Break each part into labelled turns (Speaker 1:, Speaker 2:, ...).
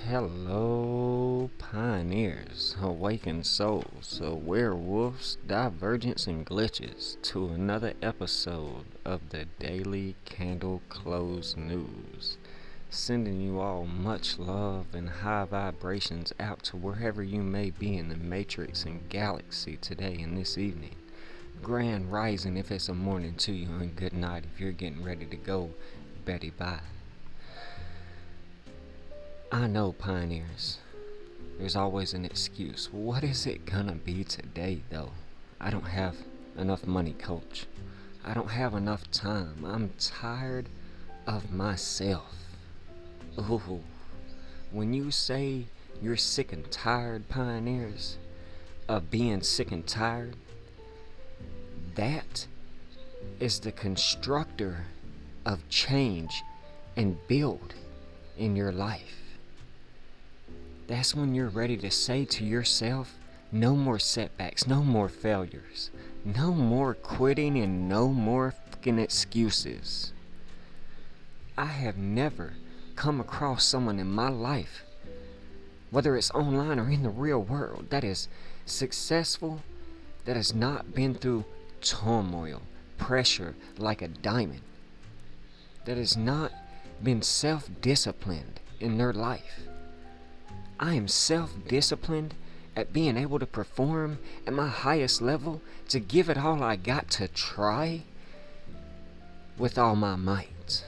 Speaker 1: Hello, pioneers, awakened souls, werewolves, divergence, and glitches, to another episode of the Daily Candle Close News. Sending you all much love and high vibrations out to wherever you may be in the matrix and galaxy today and this evening. Grand rising if it's a morning to you, and good night if you're getting ready to go Betty bye. I know, pioneers, there's always an excuse. What is it gonna be today, though? I don't have enough money, coach. I don't have enough time. I'm tired of myself. Ooh, when you say you're sick and tired, pioneers, of being sick and tired, that is the constructor of change and build in your life. That's when you're ready to say to yourself, no more setbacks, no more failures, no more quitting, and no more fucking excuses. I have never come across someone in my life, whether it's online or in the real world, that is successful, that has not been through turmoil, pressure like a diamond, that has not been self-disciplined in their life. I am self-disciplined at being able to perform at my highest level, to give it all I got, to try with all my might.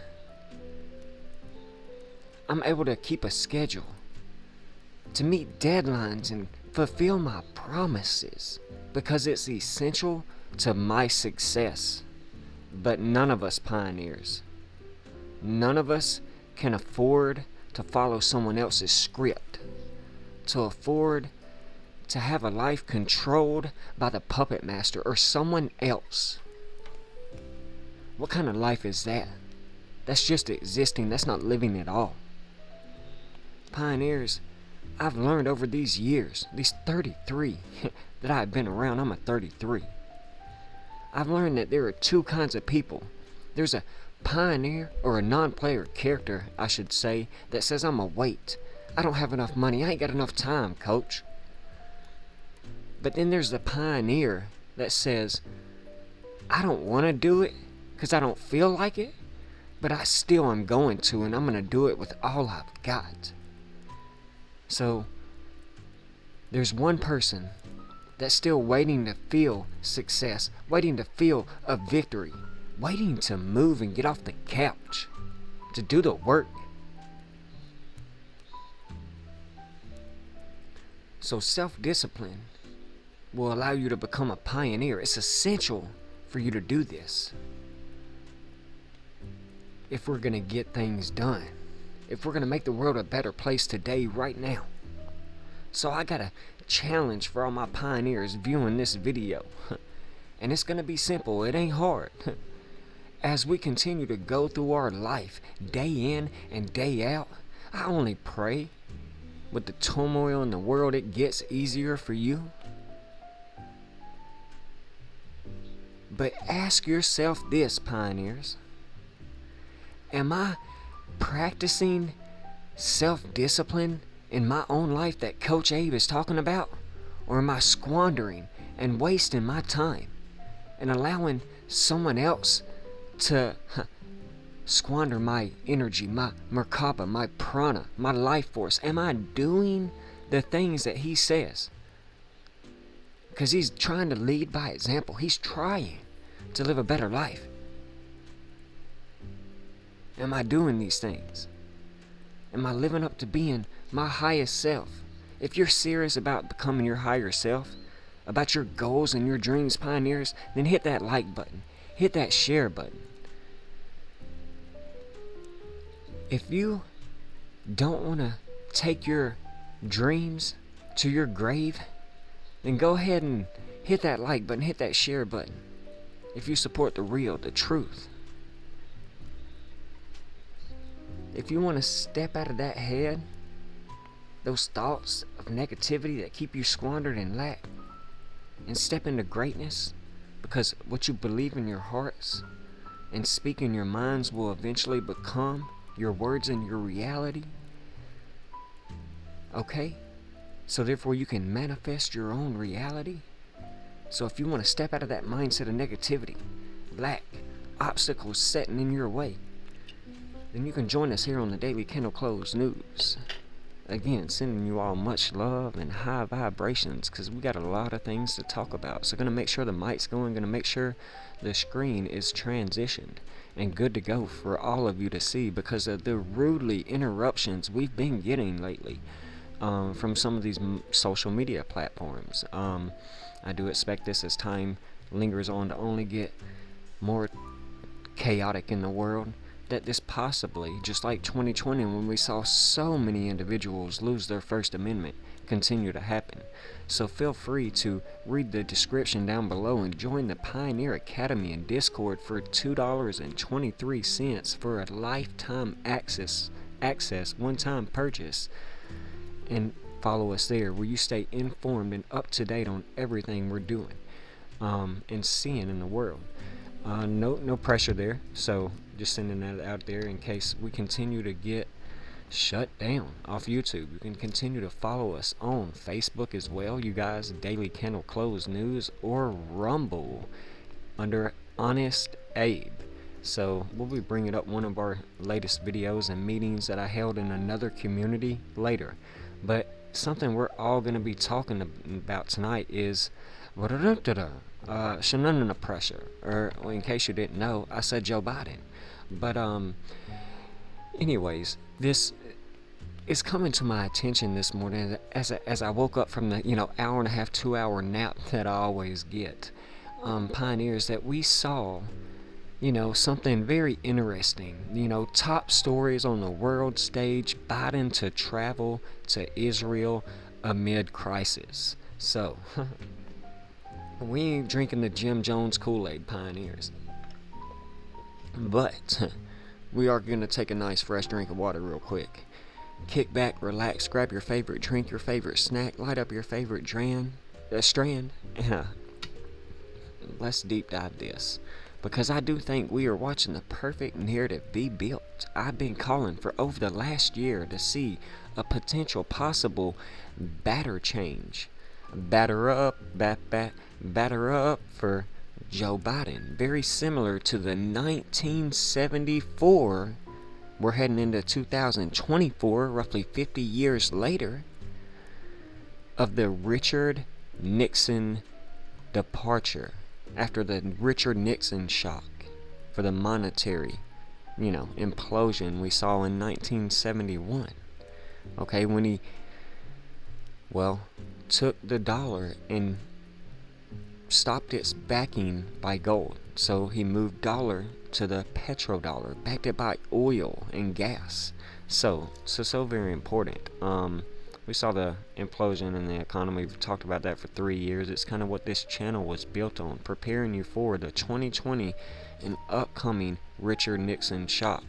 Speaker 1: I'm able to keep a schedule, to meet deadlines and fulfill my promises, because it's essential to my success. But none of us pioneers, none of us can afford to follow someone else's script, to afford to have a life controlled by the puppet master or someone else. What kind of life is that? That's just existing. That's not living at all. Pioneers, I've learned over these years, these 33 that I've been around, I'm a 33. I've learned that there are two kinds of people. There's a pioneer, or a non-player character, I should say, that says I'm a wait. I don't have enough money. I ain't got enough time, coach. But then there's the pioneer that says, I don't want to do it because I don't feel like it, but I still am going to, and I'm going to do it with all I've got. So there's one person that's still waiting to feel success, waiting to feel a victory, waiting to move and get off the couch, to do the work. So self-discipline will allow you to become a pioneer. It's essential for you to do this if we're going to get things done, if we're going to make the world a better place today, right now. So I got a challenge for all my pioneers viewing this video. And it's going to be simple. It ain't hard. As we continue to go through our life, day in and day out, I only pray with the turmoil in the world it gets easier for you. But ask yourself this, pioneers. Am I practicing self-discipline in my own life that Coach Abe is talking about? Or am I squandering and wasting my time and allowing someone else to squander my energy, my Merkaba, my prana, my life force? Am I doing the things that he says? Because he's trying to lead by example. He's trying to live a better life. Am I doing these things? Am I living up to being my highest self? If you're serious about becoming your higher self, about your goals and your dreams, pioneers, then hit that like button. Hit that share button. If you don't want to take your dreams to your grave, then go ahead and hit that like button, hit that share button. If you support the real, the truth. If you want to step out of that head, those thoughts of negativity that keep you squandered in lack, and step into greatness, because what you believe in your hearts and speak in your minds will eventually become your words and your reality, Okay? So therefore you can manifest your own reality. So if you want to step out of that mindset of negativity, lack, obstacles setting in your way, then you can join us here on the Daily Candle Close News. Again, sending you all much love and high vibrations, because we got a lot of things to talk about. So going to make sure the mic's going, going to make sure the screen is transitioned and good to go for all of you to see, because of the rudely interruptions we've been getting lately from some of these social media platforms. I do expect this, as time lingers on, to only get more chaotic in the world, that this possibly, just like 2020 when we saw so many individuals lose their First Amendment, continue to happen. So feel free to read the description down below and join the Pioneer Academy in Discord for $2.23 for a lifetime access one-time purchase. And follow us there, where you stay informed and up to date on everything we're doing and seeing in the world. No pressure there, so just sending that out there in case we continue to get shut down off YouTube. You can continue to follow us on Facebook as well, you guys, Daily Candle Close News, or Rumble under Honest Abe. So we'll be bringing up one of our latest videos and meetings that I held in another community later. But something we're all going to be talking about tonight is shenanigans pressure, or in case you didn't know, I said Joe Biden. But anyways, this is coming to my attention this morning as I woke up from the hour and a half, 2 hour nap that I always get. Pioneers, that we saw something very interesting. Top stories on the world stage: Biden to travel to Israel amid crisis. So we ain't drinking the Jim Jones Kool-Aid, Pioneers. But we are going to take a nice fresh drink of water real quick. Kick back, relax, grab your favorite drink, your favorite snack, light up your favorite strand, and let's deep dive this. Because I do think we are watching the perfect narrative be built. I've been calling for over the last year to see a potential possible batter change. Batter up for Joe Biden. Very similar to the 1974. We're heading into 2024, roughly 50 years later, of the Richard Nixon departure. After the Richard Nixon shock for the monetary, implosion we saw in 1971. Okay, when he, took the dollar and stopped its backing by gold. So he moved dollar to the petrodollar, backed it by oil and gas. So very important. We saw the implosion in the economy. We've talked about that for 3 years. It's kind of what this channel was built on, preparing you for the 2020 and upcoming Richard Nixon shock.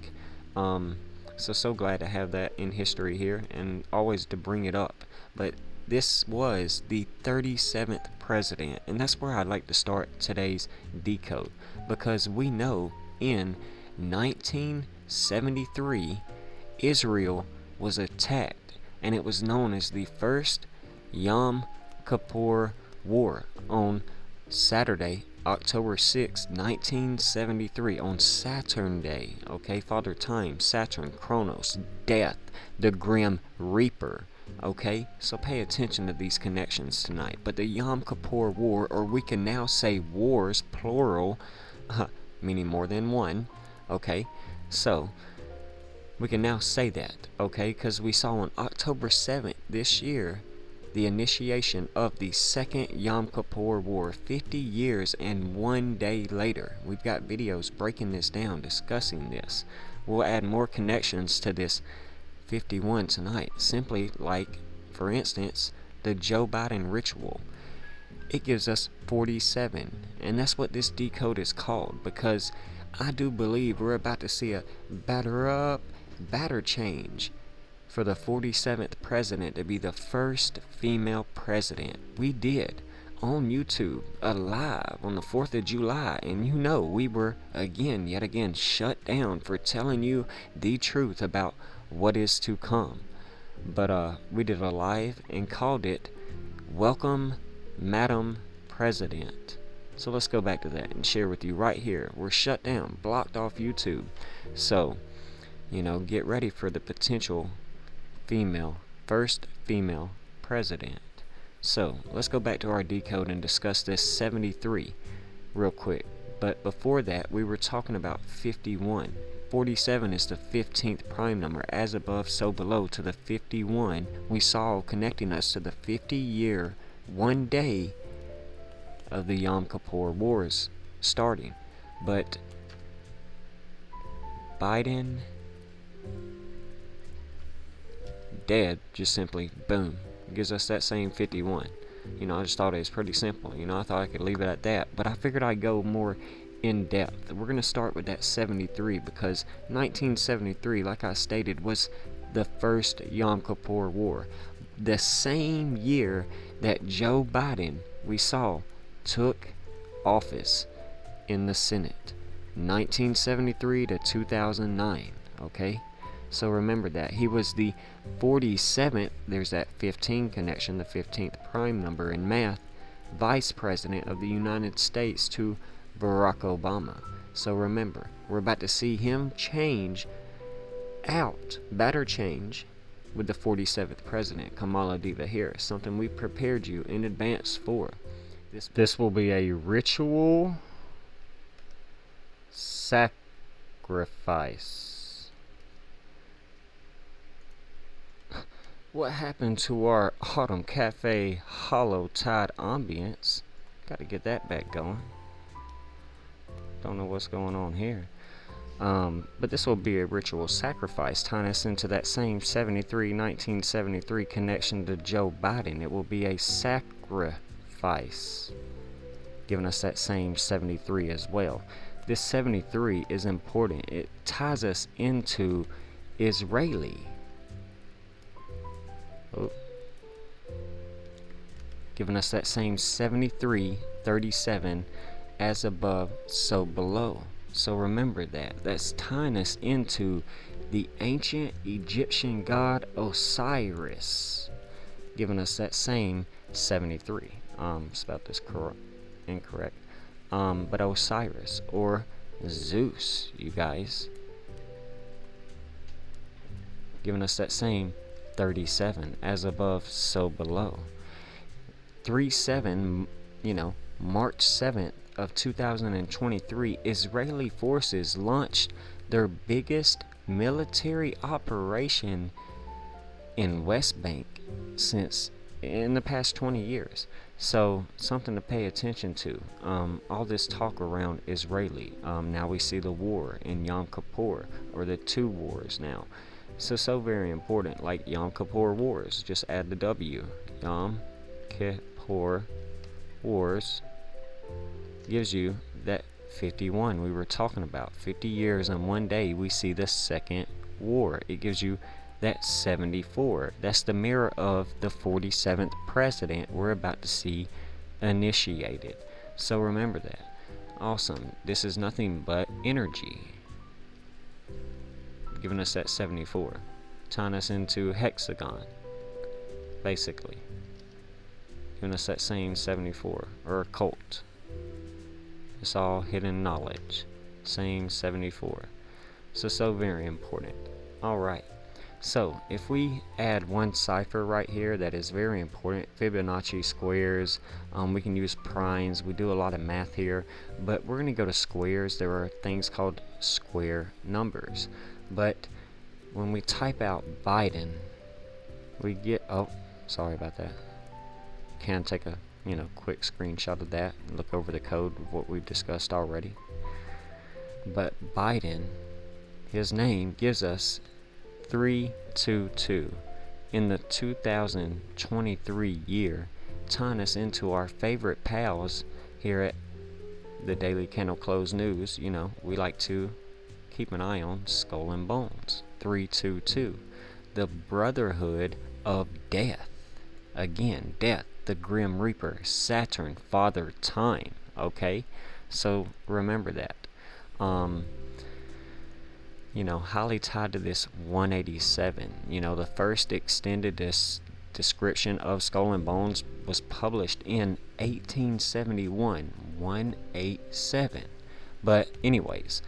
Speaker 1: So glad to have that in history here, and always to bring it up. But this was the 37th president, and that's where I'd like to start today's decode, because we know in 1973 Israel was attacked, and it was known as the first Yom Kippur War on Saturday, October 6, 1973, on Saturn Day. Okay, Father Time, Saturn, Kronos, Death, the Grim Reaper. Okay, so pay attention to these connections tonight. But the Yom Kippur War, or we can now say wars, plural, meaning more than one. Okay, so we can now say that, okay, because we saw on October 7th this year the initiation of the second Yom Kippur War, 50 years and 1 day later. We've got videos breaking this down, discussing this. We'll add more connections to this 51 tonight, simply like, for instance, the Joe Biden ritual. It gives us 47, and that's what this decode is called, because I do believe we're about to see a batter change for the 47th president to be the first female president. We did on YouTube live on the 4th of July, and we were yet again shut down for telling you the truth about what is to come. but we did a live and called it Welcome Madam President. So let's go back to that and share with you right here. We're shut down, blocked off YouTube. So, get ready for the potential first female president. So let's go back to our decode and discuss this 73 real quick. But before that, we were talking about 51. 47 is the 15th prime number, as above, so below, to the 51 we saw connecting us to the 50-year, 1 day of the Yom Kippur Wars starting. But Biden dead, just simply, boom, gives us that same 51. I just thought it was pretty simple. I thought I could leave it at that, but I figured I'd go more in depth. We're going to start with that 73 because 1973, like I stated, was the first Yom Kippur War. The same year that Joe Biden, we saw, took office in the Senate. 1973 to 2009, okay? So remember that. He was the 47th, there's that 15 connection, the 15th prime number in math, Vice President of the United States to Barack Obama. So remember, we're about to see him change out, better change, with the 47th president, Kamala Diva Harris, something we prepared you in advance for. This will be a ritual sacrifice. What happened to our Autumn Cafe AllHallowsTide ambience? Gotta get that back going. Don't know what's going on here. But this will be a ritual sacrifice, tying us into that same 1973 connection to Joe Biden. It will be a sacrifice, giving us that same 73 as well. This 73 is important. It ties us into Israeli. Giving us that same 73:37, as above, so below. So remember that. That's tying us into the ancient Egyptian god Osiris, giving us that same 73. Spelled this incorrect. But Osiris, or Zeus, you guys, giving us that same 37, as above, so below. 37, March 7th of 2023, Israeli forces launched their biggest military operation in West Bank since in the past 20 years. So something to pay attention to. All this talk around Israeli. Now we see the war in Yom Kippur, or the two wars now. So very important, like Yom Kippur Wars. Just add the W. Yom Kippur Wars gives you that 51 we were talking about. 50 years and 1 day we see the second war. It gives you that 74. That's the mirror of the 47th president we're about to see initiated. So remember that. Awesome. This is nothing but energy, giving us that 74, tying us into hexagon, basically, giving us that same 74, or occult. It's all hidden knowledge, same 74. So very important. Alright, so if we add one cipher right here that is very important, Fibonacci squares, we can use primes, we do a lot of math here, but we're going to go to squares. There are things called square numbers. But when we type out Biden, we get, sorry about that. Can take a quick screenshot of that and look over the code of what we've discussed already. But Biden, his name gives us 322 in the 2023 year, tying us into our favorite pals here at the Daily Candle Close News. We like to keep an eye on Skull and Bones. 322, the Brotherhood of Death. Again, death, the Grim Reaper, Saturn, Father Time. Okay, so remember that. highly tied to this 187. The first extended this description of Skull and Bones was published in 1871, 187. But anyways,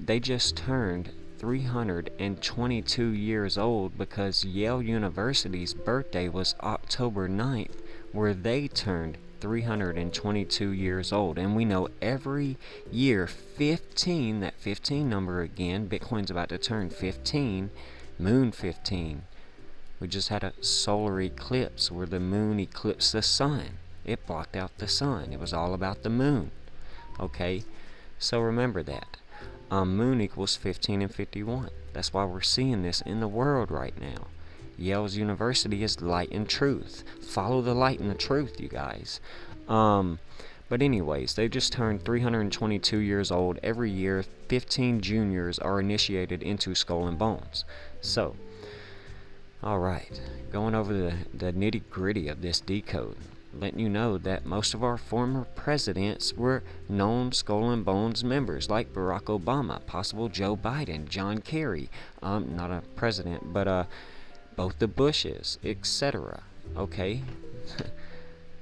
Speaker 1: they just turned 322 years old because Yale University's birthday was October 9th, where they turned 322 years old. And we know every year 15, that 15 number again, Bitcoin's about to turn 15, moon 15. We just had a solar eclipse where the moon eclipsed the sun. It blocked out the sun. It was all about the moon. Okay, so remember that. Moon equals 15 and 51. That's why we're seeing this in the world right now. Yale's University is light and truth. Follow the light and the truth, you guys. But anyways, they just turned 322 years old. Every year, 15 juniors are initiated into Skull and Bones. So, alright, going over the nitty-gritty of this decode. Letting you know that most of our former presidents were known Skull and Bones members, like Barack Obama, possible Joe Biden, John Kerry, not a president, but both the Bushes, etc. Okay?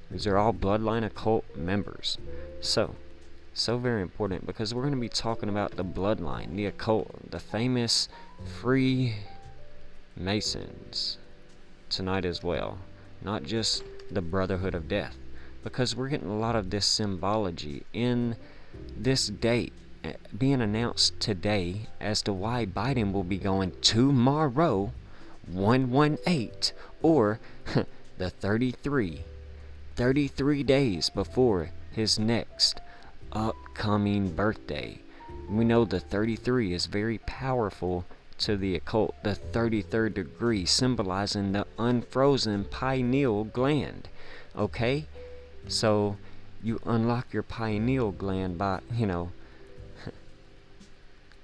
Speaker 1: These are all bloodline occult members. So very important, because we're going to be talking about the bloodline, the occult, the famous Freemasons tonight as well. Not just the Brotherhood of Death, because we're getting a lot of this symbology in this date being announced today as to why Biden will be going tomorrow, 118, or the 33 days before his next upcoming birthday. We know the 33 is very powerful to the occult, the 33rd degree, symbolizing the unfrozen pineal gland. Okay? So you unlock your pineal gland by,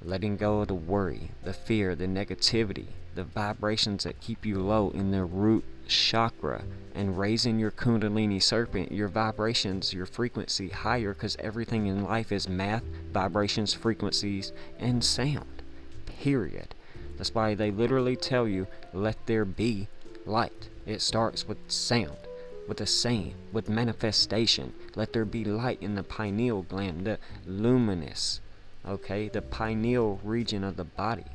Speaker 1: letting go of the worry, the fear, the negativity, the vibrations that keep you low in the root chakra, and raising your kundalini serpent, your vibrations, your frequency higher, because everything in life is math, vibrations, frequencies, and sound. Period. That's why they literally tell you, let there be light. It starts with sound, with a saying, with manifestation. Let there be light in the pineal gland, the luminous, okay, the pineal region of the body.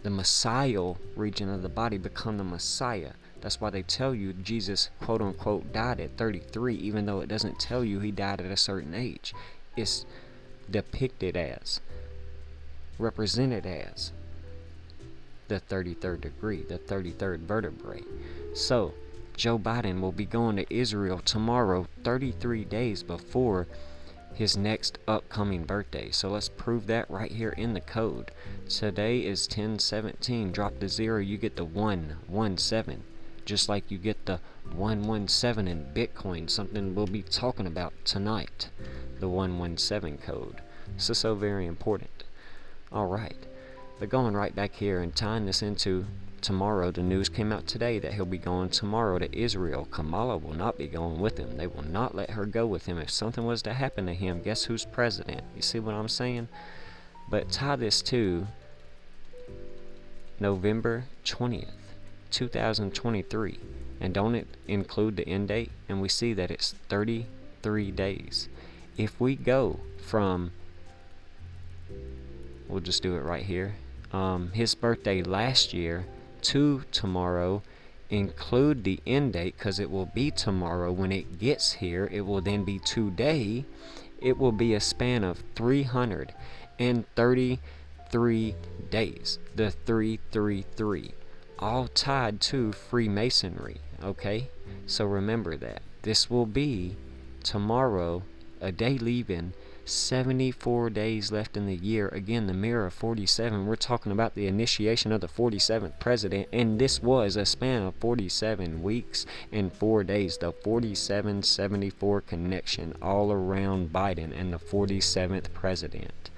Speaker 1: The Messiah region of the body become the Messiah. That's why they tell you Jesus, quote unquote, died at 33, even though it doesn't tell you he died at a certain age. It's depicted as, represented as, the 33rd degree, the 33rd vertebrae. So, Joe Biden will be going to Israel tomorrow, 33 days before his next upcoming birthday. So let's prove that right here in the code. Today is 10/17. Drop the 0, you get the 117. Just like you get the 117 in Bitcoin, something we'll be talking about tonight. The 117 code. This is so very important. Alright. But going right back here and tying this into tomorrow, the news came out today that he'll be going tomorrow to Israel. Kamala will not be going with him. They will not let her go with him. If something was to happen to him, guess who's president? You see what I'm saying? But tie this to November 20th, 2023. And don't it include the end date? And we see that it's 33 days. If we go from, we'll just do it right here, his birthday last year to tomorrow, include the end date, because it will be tomorrow when it gets here. It will then be today. It will be a span of 333 days. The 333, all tied to Freemasonry. Okay, so remember that this will be tomorrow, a day leaving, 74 days left in the year. Again, the mirror of 47. We're talking about the initiation of the 47th president, and this was a span of 47 weeks and 4 days. The 47-74 connection all around Biden and the 47th president.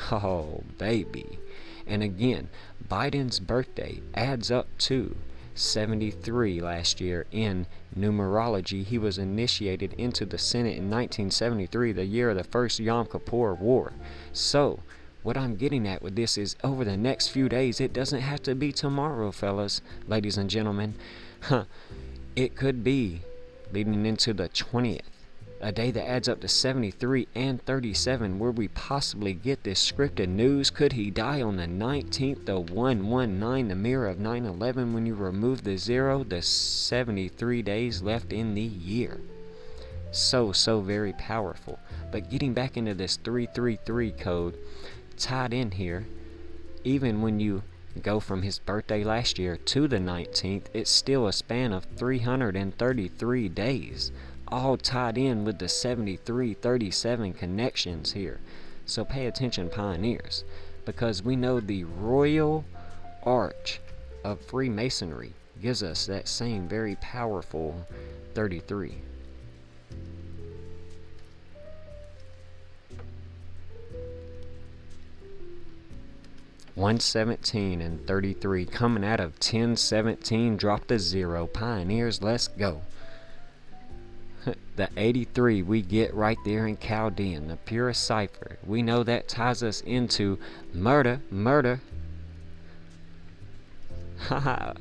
Speaker 1: Oh, baby. And again, Biden's birthday adds up to 73 last year in numerology. He was initiated into the Senate in 1973, the year of the first Yom Kippur War. So, What I'm getting at with this is over the next few days, it doesn't have to be tomorrow, fellas, ladies and gentlemen. It could be leading into the 20th, a day that adds up to 73 and 37, where we possibly get this scripted news. Could he die on the 19th, the 119, the mirror of 9/11, when you remove the 0, the 73 days left in the year? So very powerful. But getting back into this 333 code, tied in here, even when you go from his birthday last year to the 19th, it's still a span of 333 days, all tied in with the 73-37 connections here. So pay attention, pioneers, because we know the royal arch of Freemasonry gives us that same very powerful 33. $117 and 33 coming out of 1017. Drop the 0. Pioneers, let's go. The 83 we get right there in Chaldean, the purest cipher. We know that ties us into murder. Haha.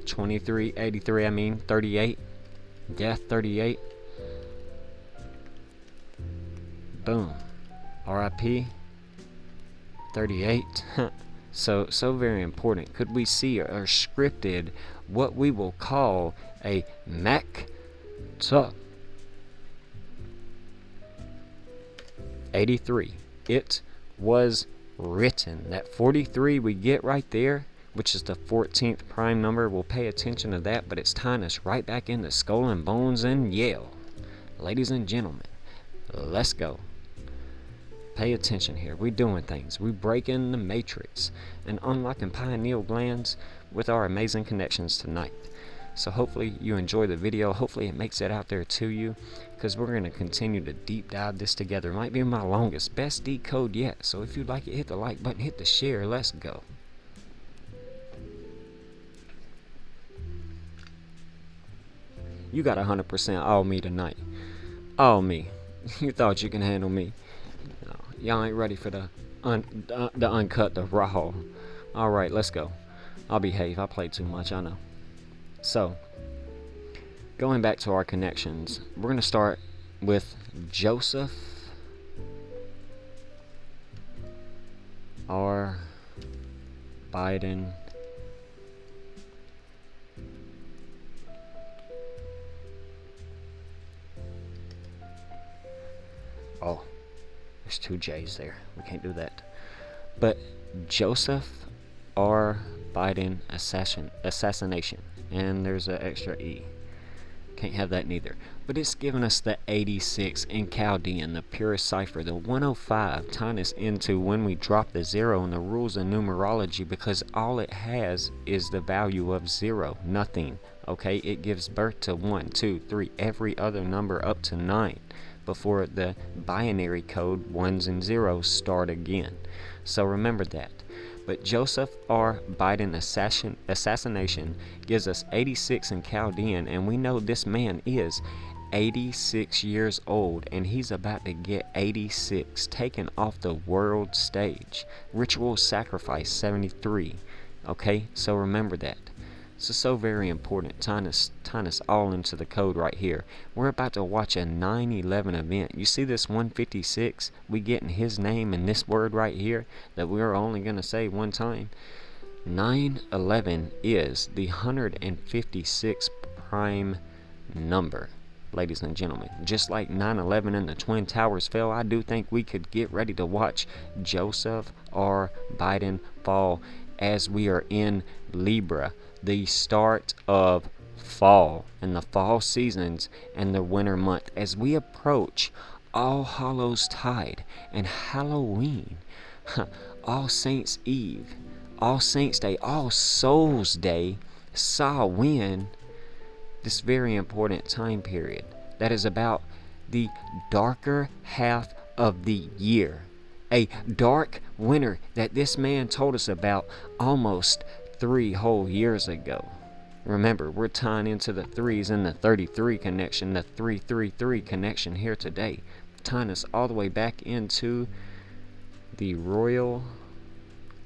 Speaker 1: 23, 83, 38. Death 38. Boom. RIP 38. So very important. Could we see or scripted what we will call a Mac 83? It was written. That 43 we get right there, which is the 14th prime number. We'll pay attention to that, but it's tying us right back into Skull and Bones and Yale. Ladies and gentlemen, let's go. Pay attention here. We're doing things. We're breaking the matrix and unlocking pineal glands with our amazing connections tonight. So hopefully you enjoy the video. Hopefully it makes it out there to you, because we're going to continue to deep dive this together. It might be my longest, best decode yet. So if you'd like it, hit the like button, hit the share. Let's go. You got 100% all me tonight. All me. You thought you can handle me. Y'all ain't ready for the uncut, the raw. Alright, let's go. I'll behave. I played too much, I know. So, going back to our connections, we're going to start with Joseph R. Biden. Oh. There's 2 J's there. We can't do that. But Joseph R. Biden assassination. And there's an extra E. Can't have that neither. But it's giving us the 86 in Chaldean, the purest cipher. The 105 tying us into when we drop the 0 in the rules of numerology, because all it has is the value of 0. Nothing. Okay? It gives birth to 1, 2, 3. Every other number up to 9. Before the binary code 1s and 0s start again. So remember that. But Joseph R. Biden assassination gives us 86 in Chaldean, and we know this man is 86 years old, and he's about to get 86 taken off the world stage. Ritual sacrifice 73. Okay, so remember that. This is so very important, tying us all into the code right here. We're about to watch a 9/11 event. You see this 156? We getting his name and this word right here that we're only going to say one time. 9/11 is the 156th prime number, ladies and gentlemen. Just like 9/11 and the Twin Towers fell, I do think we could get ready to watch Joseph R. Biden fall as we are in Libra, the start of fall and the fall seasons and the winter month, as we approach AllHallowsTide and Halloween, All Saints Eve, All Saints Day, All Souls Day, Sahwin. This very important time period that is about the darker half of the year, a dark winter that this man told us about almost 3 whole years ago. Remember, we're tying into the 3s and the 33 connection, the 333 connection here today, tying us all the way back into the Royal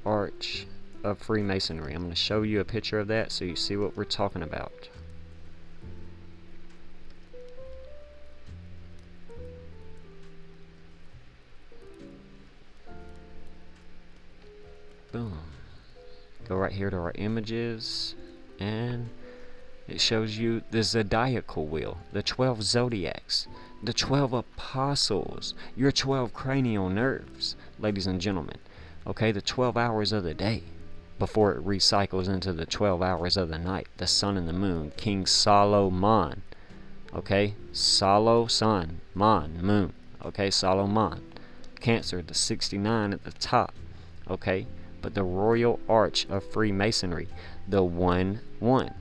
Speaker 1: Arch of Freemasonry. I'm going to show you a picture of that so you see what we're talking about. Boom. Go right here to our images, and it shows you the zodiacal wheel, the 12 zodiacs, the 12 apostles, your 12 cranial nerves, ladies and gentlemen. Okay, the 12 hours of the day before it recycles into the 12 hours of the night, the sun and the moon, King Solomon. Okay, Solo, sun, Mon, moon. Okay, Solomon. Cancer, the 69 at the top. Okay, but the Royal Arch of Freemasonry, the 1-1,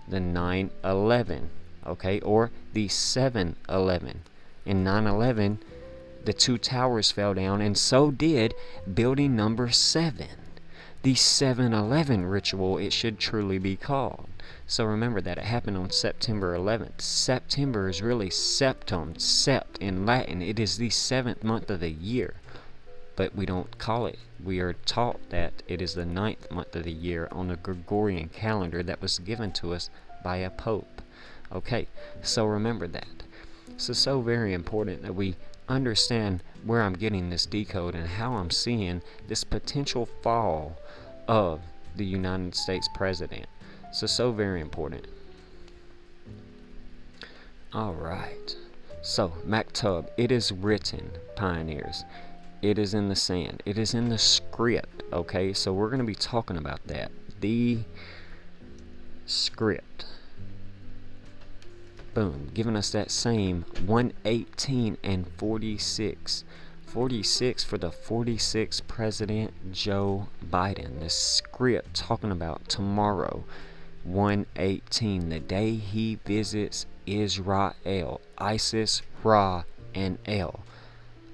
Speaker 1: the 9-11, okay, or the 7-11. In 9/11, the two towers fell down, and so did building number 7. The 7/11 ritual, it should truly be called. So remember that it happened on September 11th. September is really septum, sept in Latin. It is the 7th month of the year. But we don't call it. We are taught that it is the 9th month of the year on the Gregorian calendar that was given to us by a pope. Okay, so remember that. So very important that we understand where I'm getting this decode and how I'm seeing this potential fall of the United States president. So very important. Alright, so Maktub, it is written, pioneers. It is in the sand. It is in the script. Okay, so we're going to be talking about that. The script. Boom, giving us that same 118 and 46. 46 for the 46th President Joe Biden. The script talking about tomorrow, 118, the day he visits Israel. Isis, Ra, and El.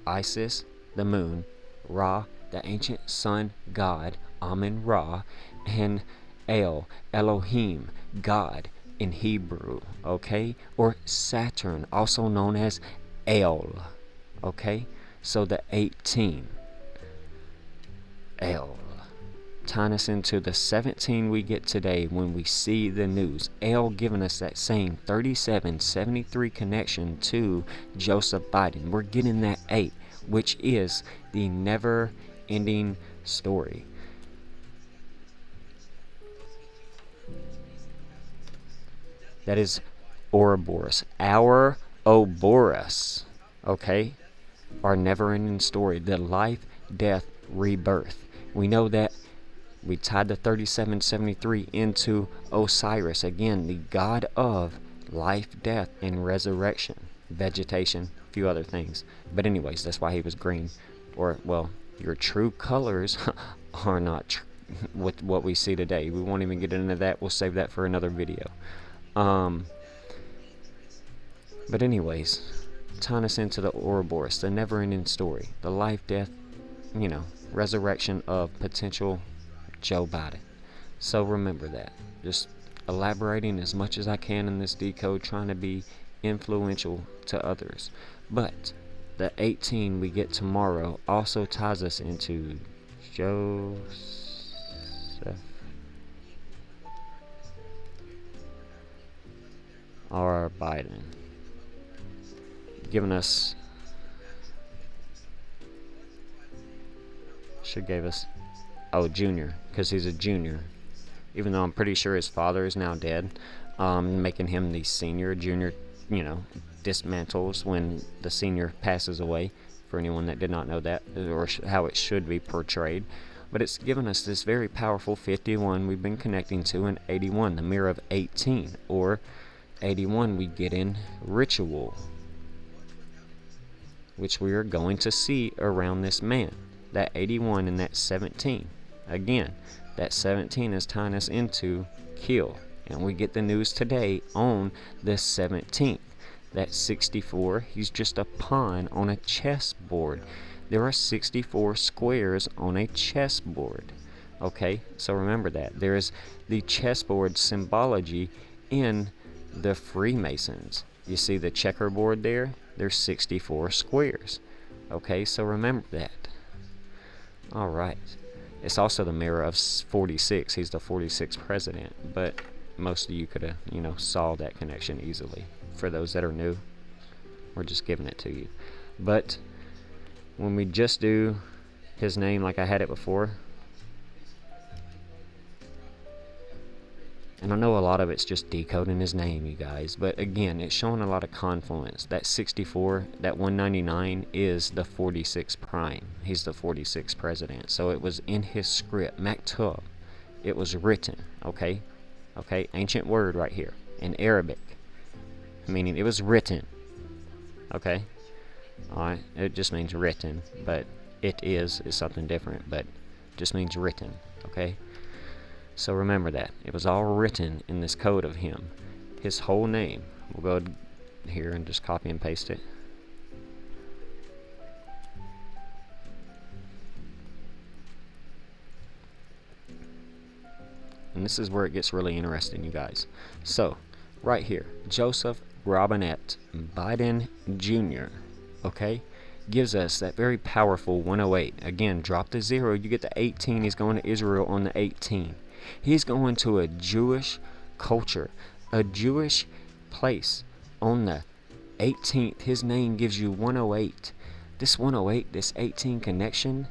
Speaker 1: Isis, the moon, Ra, the ancient sun god, Amun-Ra, and El, Elohim, God in Hebrew, okay? Or Saturn, also known as El, okay? So the 18, El. Tying us into the 17 we get today when we see the news. El giving us that same 3773 connection to Joseph Biden. We're getting that 8, which is the never-ending story. That is Ouroboros. Our Ouroboros, okay? Our never-ending story. The life, death, rebirth. We know that we tied the 3773 into Osiris. Again, the god of life, death, and resurrection. Vegetation, a few other things. But anyways, that's why he was green. Or, well, your true colors are not with what we see today. We won't even get into that. We'll save that for another video. But anyways, tying us into the Ouroboros, the never-ending story. The life, death, resurrection of potential Joe Biden. So remember that. Just elaborating as much as I can in this decode, trying to be influential to others. But the 18 we get tomorrow also ties us into Joseph R. Biden, giving us, gave us, junior, because he's a junior, even though I'm pretty sure his father is now dead, making him the senior. Junior, dismantles when the senior passes away, for anyone that did not know that, or how it should be portrayed. But it's given us this very powerful 51 we've been connecting to, and 81, the mirror of 18, or 81 we get in ritual, which we are going to see around this man. That 81 and that 17. Again, that 17 is tying us into kill. And we get the news today on the 17th. That 64, he's just a pawn on a chessboard. There are 64 squares on a chessboard. Okay, so remember that. There is the chessboard symbology in the Freemasons. You see the checkerboard there? There's 64 squares. Okay, so remember that. All right. It's also the mirror of 46. He's the 46th president, but most of you could have, saw that connection easily. For those that are new, we're just giving it to you. But when we just do his name like I had it before, and I know a lot of it's just decoding his name, you guys, but again, it's showing a lot of confluence. That 64, that 199 is the 46th prime. He's the 46th president. So it was in his script, maktub. It was written, okay? Okay, ancient word right here in Arabic, meaning it was written, okay? Alright, it just means written, but it is something different, but just means written, okay? So remember that. It was all written in this code of him. His whole name. We'll go here and just copy and paste it. And this is where it gets really interesting, you guys. So, right here, Joseph Robinette Biden Jr., okay, gives us that very powerful 108. Again, drop the 0, you get the 18. He's going to Israel on the 18. He's going to a Jewish culture, a Jewish place on the 18th. His name gives you 108. This 108, this 18 connection,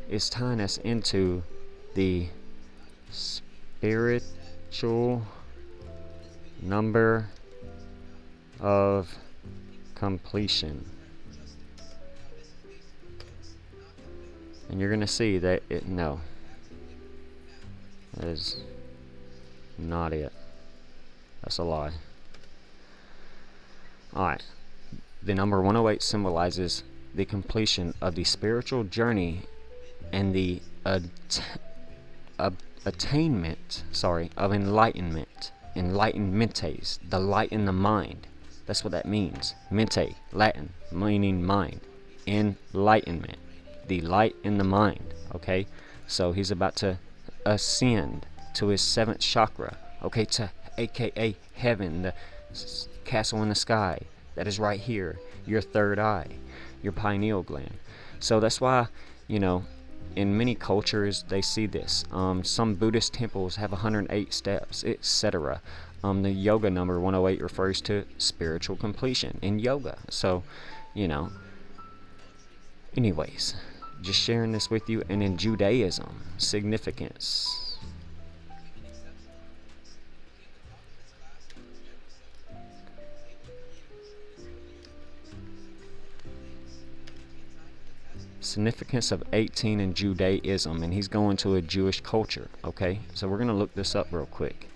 Speaker 1: is tying us into the spiritual number of completion. And you're going to see that that is not it. That's a lie. Alright. The number 108 symbolizes the completion of the spiritual journey and the attainment, of enlightenment. Enlightenmentes, the light in the mind. That's what that means. Mente, Latin, meaning mind. Enlightenment, the light in the mind, okay? So he's about to ascend to his 7th chakra, okay, to aka heaven, the castle in the sky that is right here, your third eye, your pineal gland. So that's why, in many cultures they see this. Some Buddhist temples have 108 steps, etc. The yoga number 108 refers to spiritual completion in yoga. So, anyways, just sharing this with you. And in Judaism, significance. Significance of 18 in Judaism, and he's going to a Jewish culture, okay? So we're going to look this up real quick.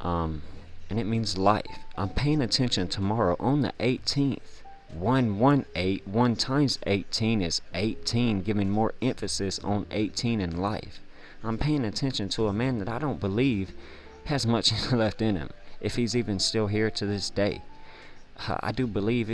Speaker 1: And it means life. I'm paying attention tomorrow on the 18th. 118, 1 times 18 is 18, giving more emphasis on 18 in life. I'm paying attention to a man that I don't believe has much left in him, if he's even still here to this day. I do believe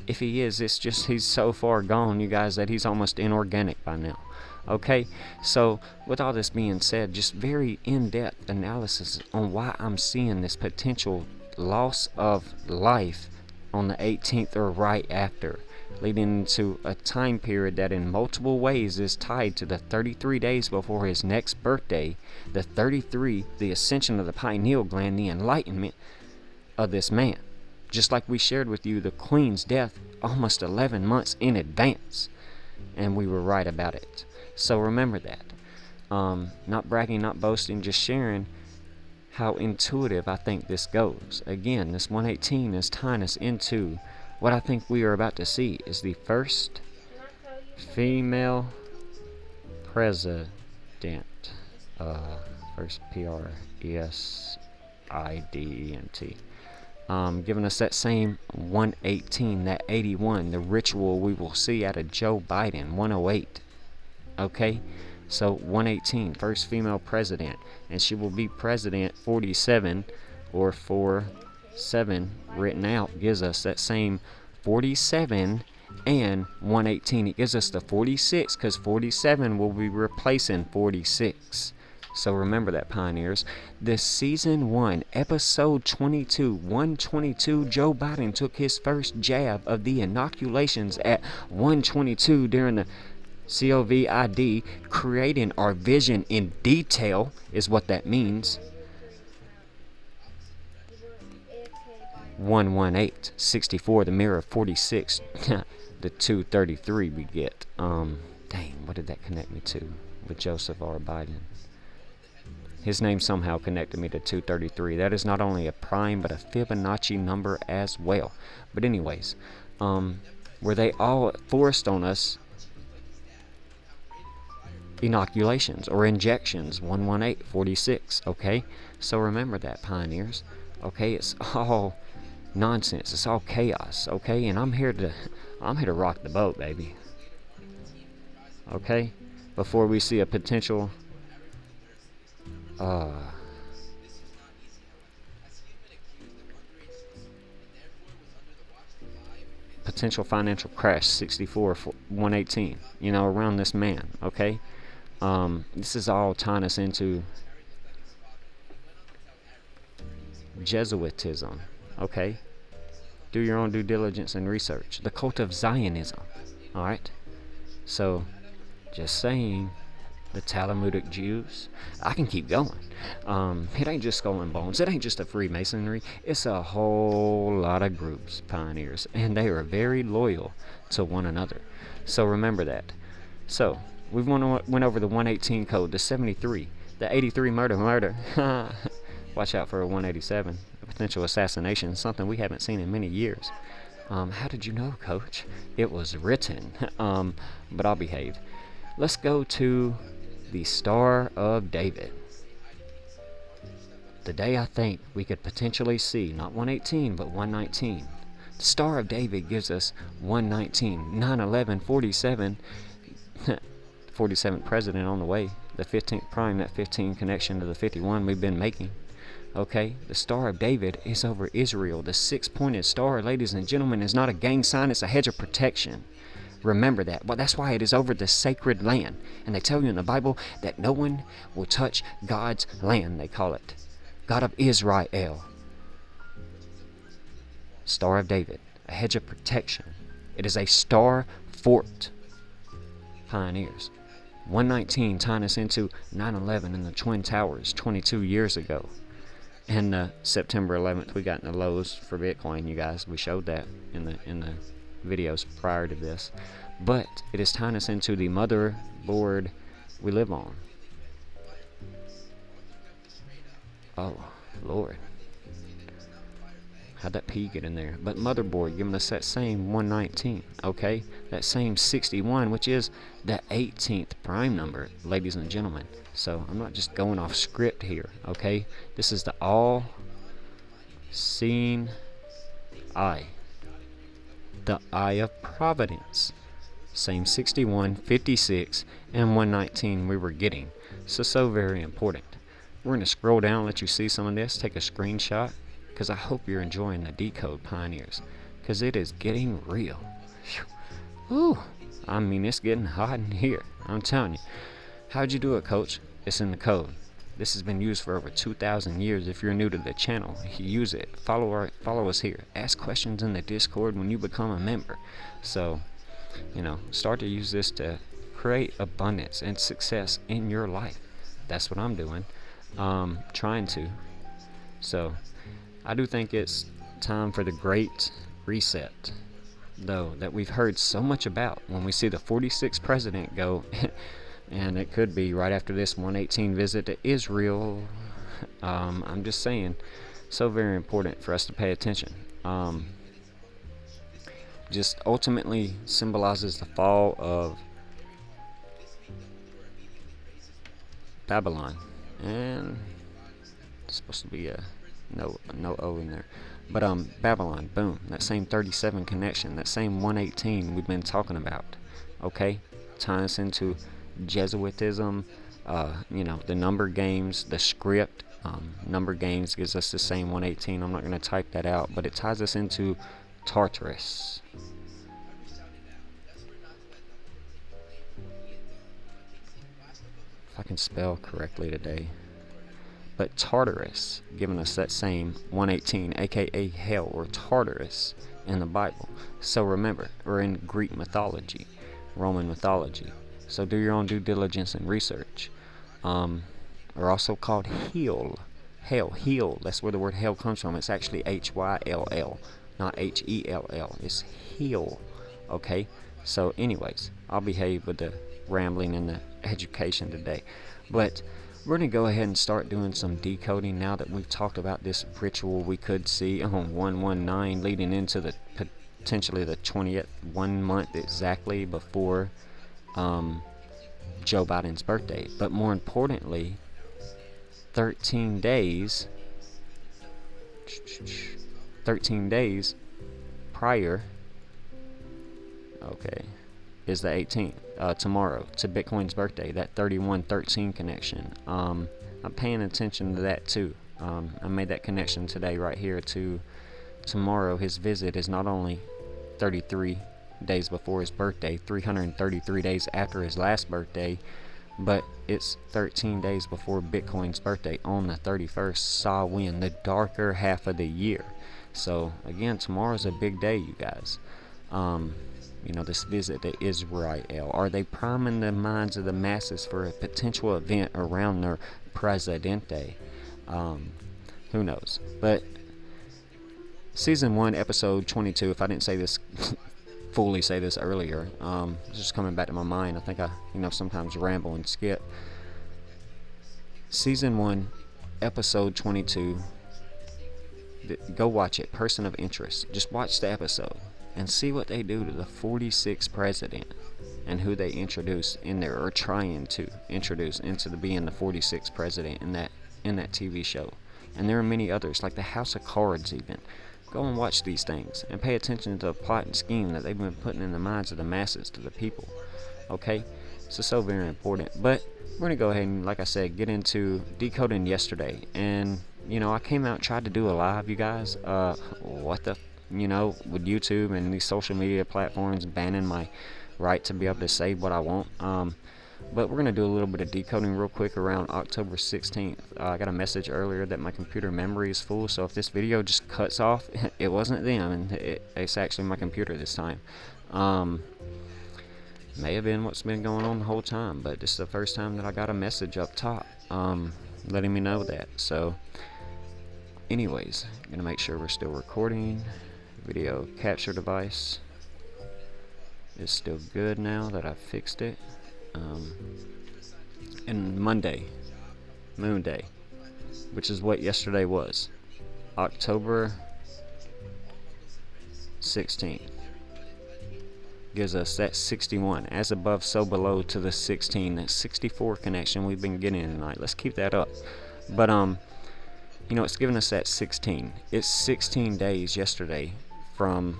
Speaker 1: if he is, it's just he's so far gone, you guys, that he's almost inorganic by now. Okay, so with all this being said, just very in-depth analysis on why I'm seeing this potential loss of life on the 18th or right after, leading into a time period that in multiple ways is tied to the 33 days before his next birthday, the 33, the ascension of the pineal gland, the enlightenment of this man. Just like we shared with you the Queen's death almost 11 months in advance, and we were right about it. So remember that. Not bragging, not boasting, just sharing how intuitive I think this goes. Again, this 118 is tying us into what I think we are about to see is the first female president. First President. Giving us that same 118, that 81, the ritual we will see out of Joe Biden, 108. Okay, so 118, first female president, and she will be president 47 or 47 written out, gives us that same 47 and 118. It gives us the 46 because 47 will be replacing 46. So remember that, pioneers. This season 1, episode 22, 122, Joe Biden took his first jab of the inoculations at 122 during the COVID, creating our vision in detail is what that means. 118, 64, the mirror 46, the 233 we get. Dang, what did that connect me to with Joseph R. Biden? His name somehow connected me to 233. That is not only a prime, but a Fibonacci number as well. But anyways, were they all forced on us inoculations or injections? 118, 46, okay? So remember that, pioneers. Okay, it's all nonsense. It's all chaos, okay? And I'm here to rock the boat, baby. Okay? Before we see a potential potential financial crash, 64 for 118, around this man, okay? This is all tying us into Jesuitism, okay? Do your own due diligence and research. The cult of Zionism, alright? So, just saying, the Talmudic Jews. I can keep going. It ain't just Skull and Bones. It ain't just a Freemasonry. It's a whole lot of groups, pioneers, and they are very loyal to one another. So remember that. So we've went over the 118 code, the 73, the 83 murder. Watch out for a 187, a potential assassination, something we haven't seen in many years. How did you know, Coach? It was written. But I'll behave. Let's go to the Star of David. Today I think we could potentially see not 118 but 119. The Star of David gives us 119, 9/11, 47, 47th president on the way, the 15th prime, that 15 connection to the 51 we've been making. Okay, the Star of David is over Israel. The 6-pointed star, ladies and gentlemen, is not a gang sign, it's a hedge of protection. Remember that. Well, that's why it is over the sacred land. And they tell you in the Bible that no one will touch God's land, they call it. God of Israel. Star of David, a hedge of protection. It is a star fort. Pioneers. 119 tying us into 9/11 in the Twin Towers 22 years ago. And September 11th, we got in the lows for Bitcoin, you guys. We showed that in the videos prior to this. But it is tying us into the motherboard we live on. Oh, Lord. How'd that P get in there? But motherboard giving us that same 119, okay? That same 61, which is the 18th prime number, ladies and gentlemen. So I'm not just going off script here, okay? This is the all-seeing eye. The eye of providence. Same 61, 56, and 119 we were getting. So very important. We're going to scroll down, let you see some of this, take a screenshot, because I hope you're enjoying the decode, pioneers, because it is getting real. Ooh, I mean, it's getting hot in here, I'm telling you. How'd you do it, Coach? It's in the code. This has been used for over 2,000 years. If you're new to the channel, use it. Follow us here. Ask questions in the Discord when you become a member. So, start to use this to create abundance and success in your life. That's what I'm doing. Trying to. So, I do think it's time for the great reset, though, that we've heard so much about when we see the 46th president go. And it could be right after this 118 visit to Israel. I'm just saying, so very important for us to pay attention. Just ultimately symbolizes the fall of Babylon. And it's supposed to be a no O in there. But Babylon, boom, that same 37 connection, that same 118 we've been talking about. Okay? Tying us into Jesuitism, the number games, the script, number games gives us the same 118. I'm not going to type that out, but it ties us into Tartarus. if I can spell correctly today. But Tartarus, giving us that same 118, aka hell, or Tartarus in the Bible. So remember, we're in Greek mythology, Roman mythology. So do your own due diligence and research. We're also called Heel. Hell, heel, that's where the word hell comes from. It's actually Hyll, not Hell. It's heel, okay? So anyways, I'll behave with the rambling and the education today. But we're going to go ahead and start doing some decoding now that we've talked about this ritual we could see on 119 leading into the potentially the 20th, 1 month exactly before Joe Biden's birthday. But more importantly, 13 days prior, okay, is the 18th, tomorrow, to Bitcoin's birthday, that 3113 connection. I'm paying attention to that too. I made that connection today right here to tomorrow. His visit is not only 33 days before his birthday, 333 days after his last birthday, but it's 13 days before Bitcoin's birthday on the 31st, Sahwin, the darker half of the year. So again, tomorrow's a big day, you guys. This visit to Israel. Are they priming the minds of the masses for a potential event around their presidente? Who knows? But season 1, episode 22, if I didn't say this fully say this earlier, it's just coming back to my mind. I think I sometimes ramble and skip. Season 1, episode 22, go watch it. Person of interest, just watch the episode and see what they do to the 46th president and who they introduce in there, or trying to introduce into being the 46th president in that TV show. And there are many others, like the House of Cards even. Go and watch these things and pay attention to the plot and scheme that they've been putting in the minds of the masses, to the people. Okay? So very important. But we're going to go ahead and, like I said, get into decoding yesterday. And, I came out and tried to do a live, you guys. With YouTube and these social media platforms banning my right to be able to say what I want. But we're going to do a little bit of decoding real quick around October 16th. I got a message earlier that my computer memory is full, so if this video just cuts off, it wasn't them, and it's actually my computer this time. May have been what's been going on the whole time, but this is the first time that I got a message up top letting me know that. So anyways, I'm going to make sure we're still recording. Video capture device is still good now that I've fixed it. And Monday, Moon Day, which is what yesterday was, October 16th, gives us that 61, as above so below, to the 16, that 64 connection we've been getting tonight. Let's keep that up. But it's giving us that 16. It's 16 days yesterday from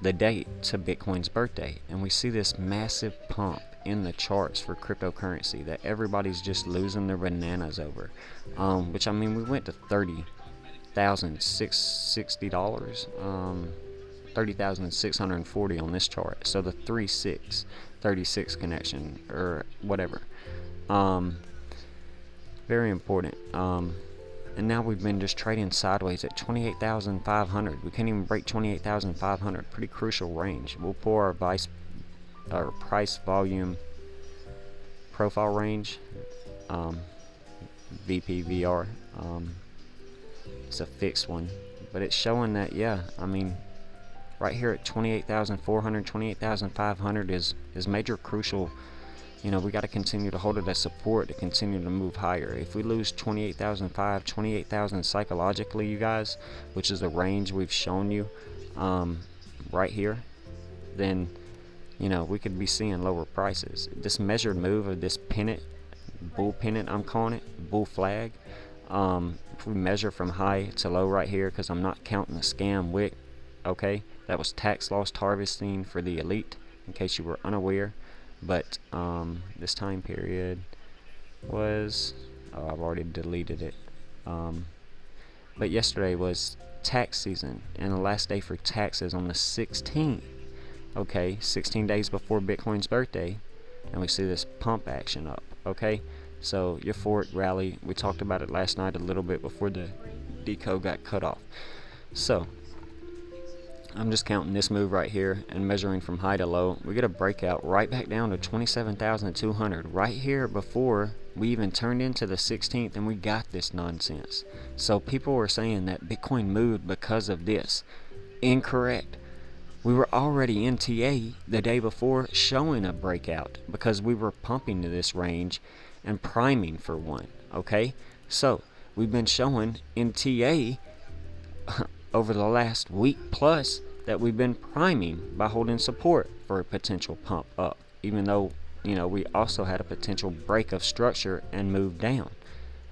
Speaker 1: the date to Bitcoin's birthday, and we see this massive pump in the charts for cryptocurrency that everybody's just losing their bananas over. Which, we went to $30,660, $30,640 on this chart. So the 36 connection, or whatever. Very important. And now we've been just trading sideways at 28,500. We can't even break 28,500. Pretty crucial range. We'll pull our price volume profile range, VPVR. It's a fixed one, but it's showing that, right here at 28,400, 28,500 is major crucial. We got to continue to hold it as support to continue to move higher. If we lose 28,005, 28,000 psychologically, you guys, which is the range we've shown you right here, then we could be seeing lower prices. This measured move of this pennant, bull pennant, I'm calling it, bull flag, if we measure from high to low right here, because I'm not counting the scam wick, okay, that was tax loss harvesting for the elite, in case you were unaware. But this time period was, I've already deleted it, but yesterday was tax season, and the last day for taxes on the 16th. Okay, 16 days before Bitcoin's birthday, and we see this pump action up. okay? So euphoric rally, we talked about it last night a little bit before the decode got cut off. So I'm just counting this move right here and measuring from high to low. We get a breakout right back down to 27,200 right here before we even turned into the 16th, and we got this nonsense. So people were saying that Bitcoin moved because of this. Incorrect. We were already in TA the day before showing a breakout because we were pumping to this range and priming for one, okay? So we've been showing in TA over the last week plus that we've been priming by holding support for a potential pump up, even though, you know, we also had a potential break of structure and move down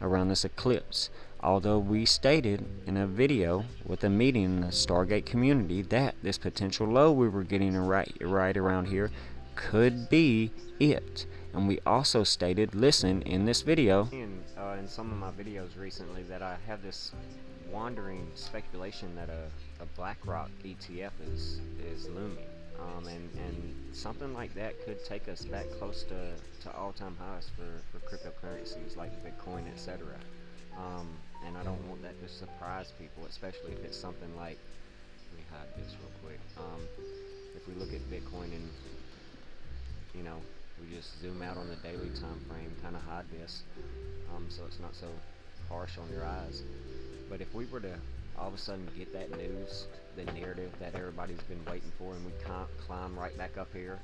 Speaker 1: around this eclipse. Although we stated in a video with a meeting in the Stargate community that this potential low we were getting right around here could be it. And we also stated, listen, in this video, in some of my videos recently, that I have this wandering speculation that a BlackRock ETF is looming, and something like that could take us back close to all-time highs for cryptocurrencies like Bitcoin, etc. And I don't want that to surprise people, especially if it's something like, let me hide this real quick. If we look at Bitcoin and, you know, we just zoom out on the daily time frame, kind of hide this, so it's not so harsh on your eyes. But if we were to all of a sudden get that news, the narrative that everybody's been waiting for, and we can't climb right back up here,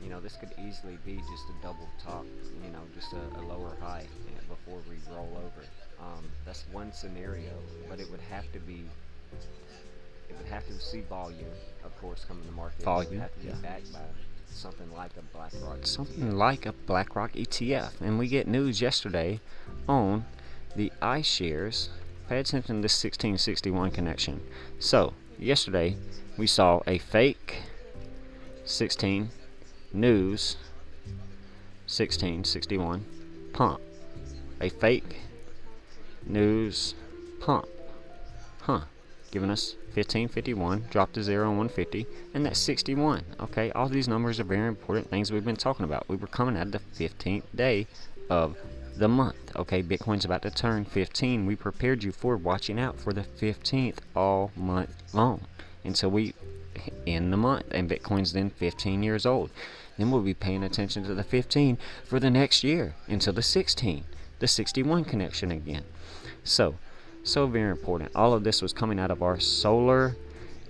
Speaker 1: you know, this could easily be just a double top, you know, just a lower high before we roll over. That's one scenario, but it would have to be, it would have to see volume, of course, coming to market. Volume, it would have to be backed by something like a BlackRock. Something like a BlackRock ETF. And we get news yesterday on the iShares. Pay attention to this 1661 connection. So, yesterday we saw a fake 16 news 1661 pump. A fake news pump. Giving us 1551, dropped to 0 and 150, and that's 61. Okay, all these numbers are very important things we've been talking about. We were coming out of the 15th day of the month. Okay, Bitcoin's about to turn 15. We prepared you for watching out for the 15th all month long until we end the month, and Bitcoin's then 15 years old. Then we'll be paying attention to the 15 for the next year until the 16, the 61 connection again. So very important. All of this was coming out of our solar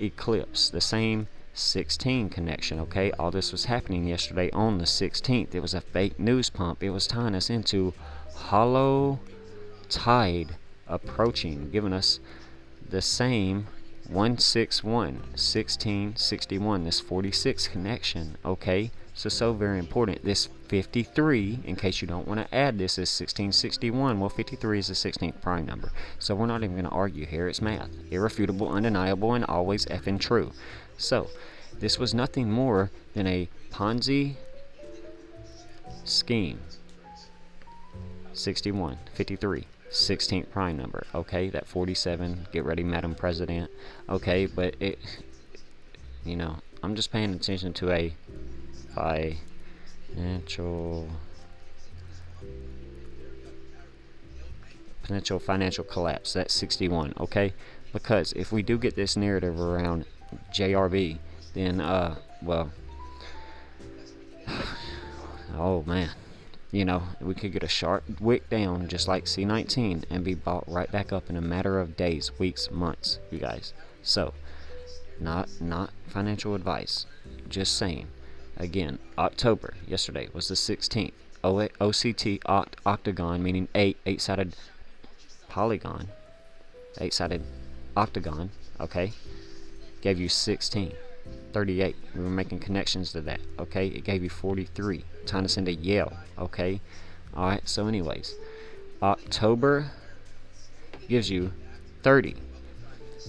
Speaker 1: eclipse, the same 16 connection. Okay, all this was happening yesterday on the 16th. It was a fake news pump. It was tying us into AllHallowsTide approaching, giving us the same 161 1661, this 46 connection. Okay, so very important. This 53, in case you don't want to add this, is 1661. Well, 53 is the 16th prime number, so we're not even going to argue here. It's math, irrefutable, undeniable, and always effing true. So this was nothing more than a Ponzi scheme. 61, 53, 16th prime number. Okay, that 47, get ready, Madam President. Okay, but it, you know, I'm just paying attention to a potential financial collapse. That's 61. Okay, because if we do get this narrative around JRB, then well, oh man, you know, we could get a sharp wick down just like C19 and be bought right back up in a matter of days, weeks, months, you guys. So not financial advice, just saying. Again, October, yesterday, was the 16th. OCT, octagon, meaning eight-sided polygon, eight-sided octagon, okay, gave you 16, 38. We were making connections to that, okay. It gave you 43, tying us into Yale, okay. Alright, so anyways, October gives you 30,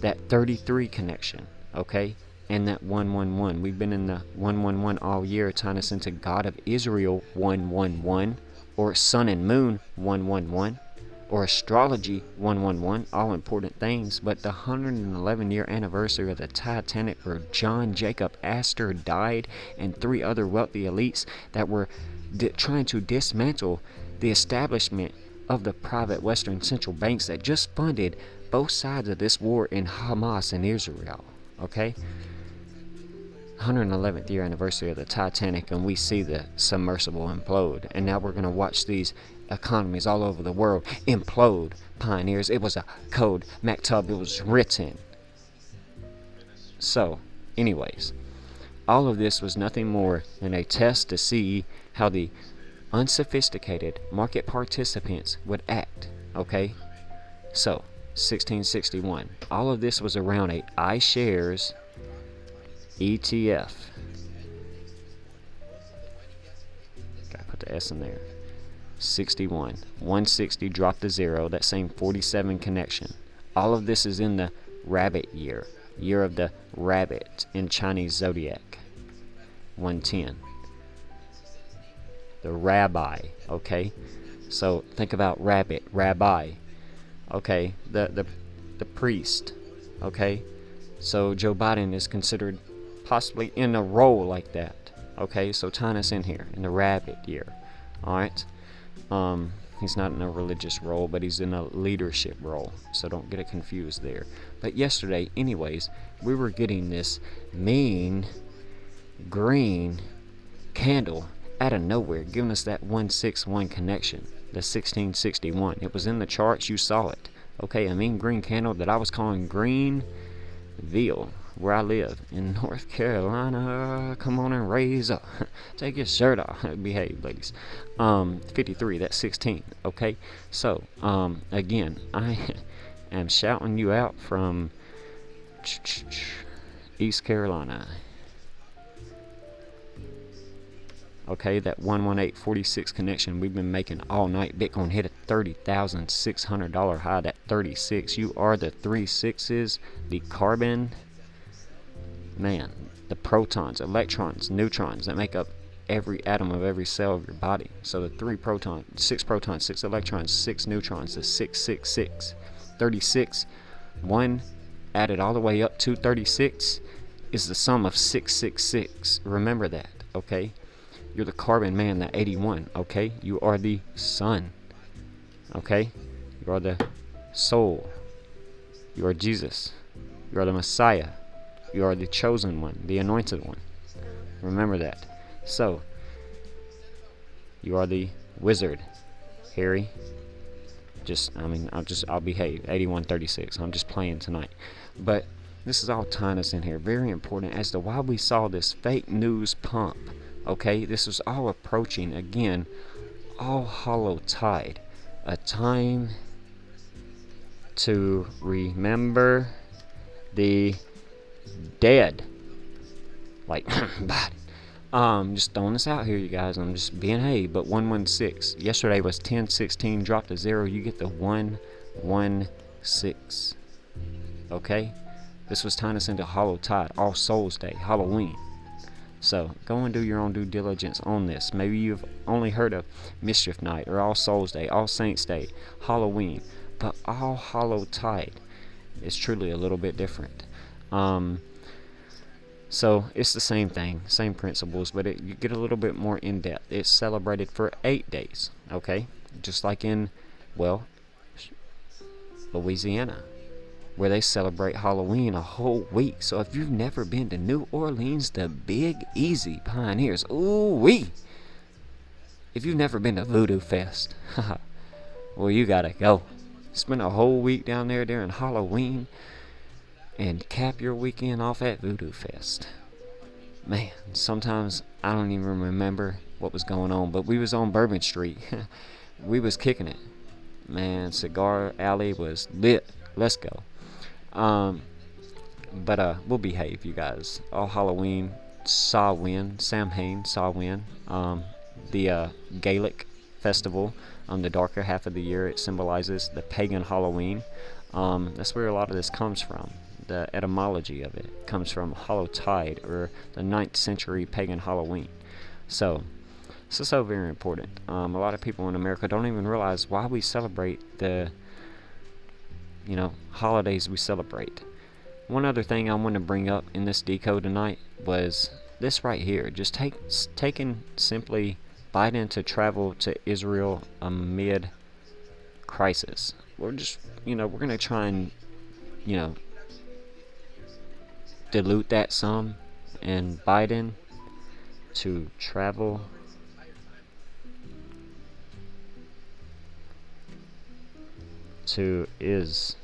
Speaker 1: that 33 connection, okay. And that 111. We've been in the 111 all year, tying us into God of Israel 111, or Sun and Moon 111, or astrology 111, all important things. But the 111-year anniversary of the Titanic, where John Jacob Astor died, and 3 other wealthy elites that were trying to dismantle the establishment of the private Western central banks that just funded both sides of this war in Hamas and Israel. Okay? 111th year anniversary of the Titanic, and we see the submersible implode, and now we're going to watch these economies all over the world implode. Pioneers, it was a code. Maktub, it was written. So, anyways, all of this was nothing more than a test to see how the unsophisticated market participants would act. Okay? So, 1661. All of this was around a iShares ETF. Gotta put the S in there. 61. 160 dropped to 0. That same 47 connection. All of this is in the rabbit year. Year of the rabbit in Chinese zodiac. 110. The rabbi. Okay? So think about rabbit, rabbi. Okay? The priest. Okay? So Joe Biden is considered possibly in a role like that. Okay, so tying us in here in the rabbit year. Alright. He's not in a religious role, but he's in a leadership role. So don't get it confused there. But yesterday, anyways, we were getting this mean green candle out of nowhere, giving us that 161 connection. The 1661. It was in the charts, you saw it. Okay, a mean green candle that I was calling green veal, where I live in North Carolina. Come on and raise up. Take your shirt off. Behave, ladies. 53, that's 16. Okay, so again, I am shouting you out from East Carolina. Okay, that 118.46 connection we've been making all night. Bitcoin hit a $30,600 high. That 36. You are the 3 6s, the carbon, man, the protons, electrons, neutrons that make up every atom of every cell of your body. So the 3 protons, 6 protons, 6 electrons, 6 neutrons, the 666. 36, 1 added all the way up to 36 is the sum of 666. Remember that, okay? You're the carbon man, the 81, okay? You are the sun, okay? You are the soul. You are Jesus. You are the Messiah. You are the chosen one, the anointed one. Remember that. So, you are the wizard, Harry. I'll behave. 8136. I'm just playing tonight. But this is all tying us in here. Very important as to why we saw this fake news pump. Okay, this was all approaching, again, AllHallowsTide, a time to remember the dead. Like, just throwing this out here, you guys. I'm just being hey, but 116. Yesterday was 1016, dropped to 0. You get the 116. Okay, this was tying us into Hallowtide, All Souls Day, Halloween. So go and do your own due diligence on this. Maybe you've only heard of Mischief Night or All Souls Day, All Saints Day, Halloween, but AllHallowsTide is truly a little bit different. So it's the same thing, same principles, but you get a little bit more in depth. It's celebrated for 8 days, okay? Just like in, well, Louisiana, where they celebrate Halloween a whole week. So if you've never been to New Orleans, the Big Easy pioneers, ooh-wee. If you've never been to Voodoo Fest, well, you gotta go. Spend a whole week down there during Halloween and cap your weekend off at Voodoo Fest. Man, sometimes I don't even remember what was going on, but we was on Bourbon Street. We was kicking it. Man, Cigar Alley was lit. Let's go. But we'll behave, you guys. All Halloween, Samhain, Sahwin, the Gaelic festival on the darker half of the year. It symbolizes the pagan Halloween. That's where a lot of this comes from. The etymology of it comes from Hallowtide, or the 9th century pagan Halloween. So very important. A lot of people in America don't even realize why we celebrate the holidays we celebrate. One other thing I want to bring up in this decode tonight was this right here. Just taking simply Biden to travel to Israel amid crisis. We're just, we're going to try and, dilute that some, and Biden to travel to Israel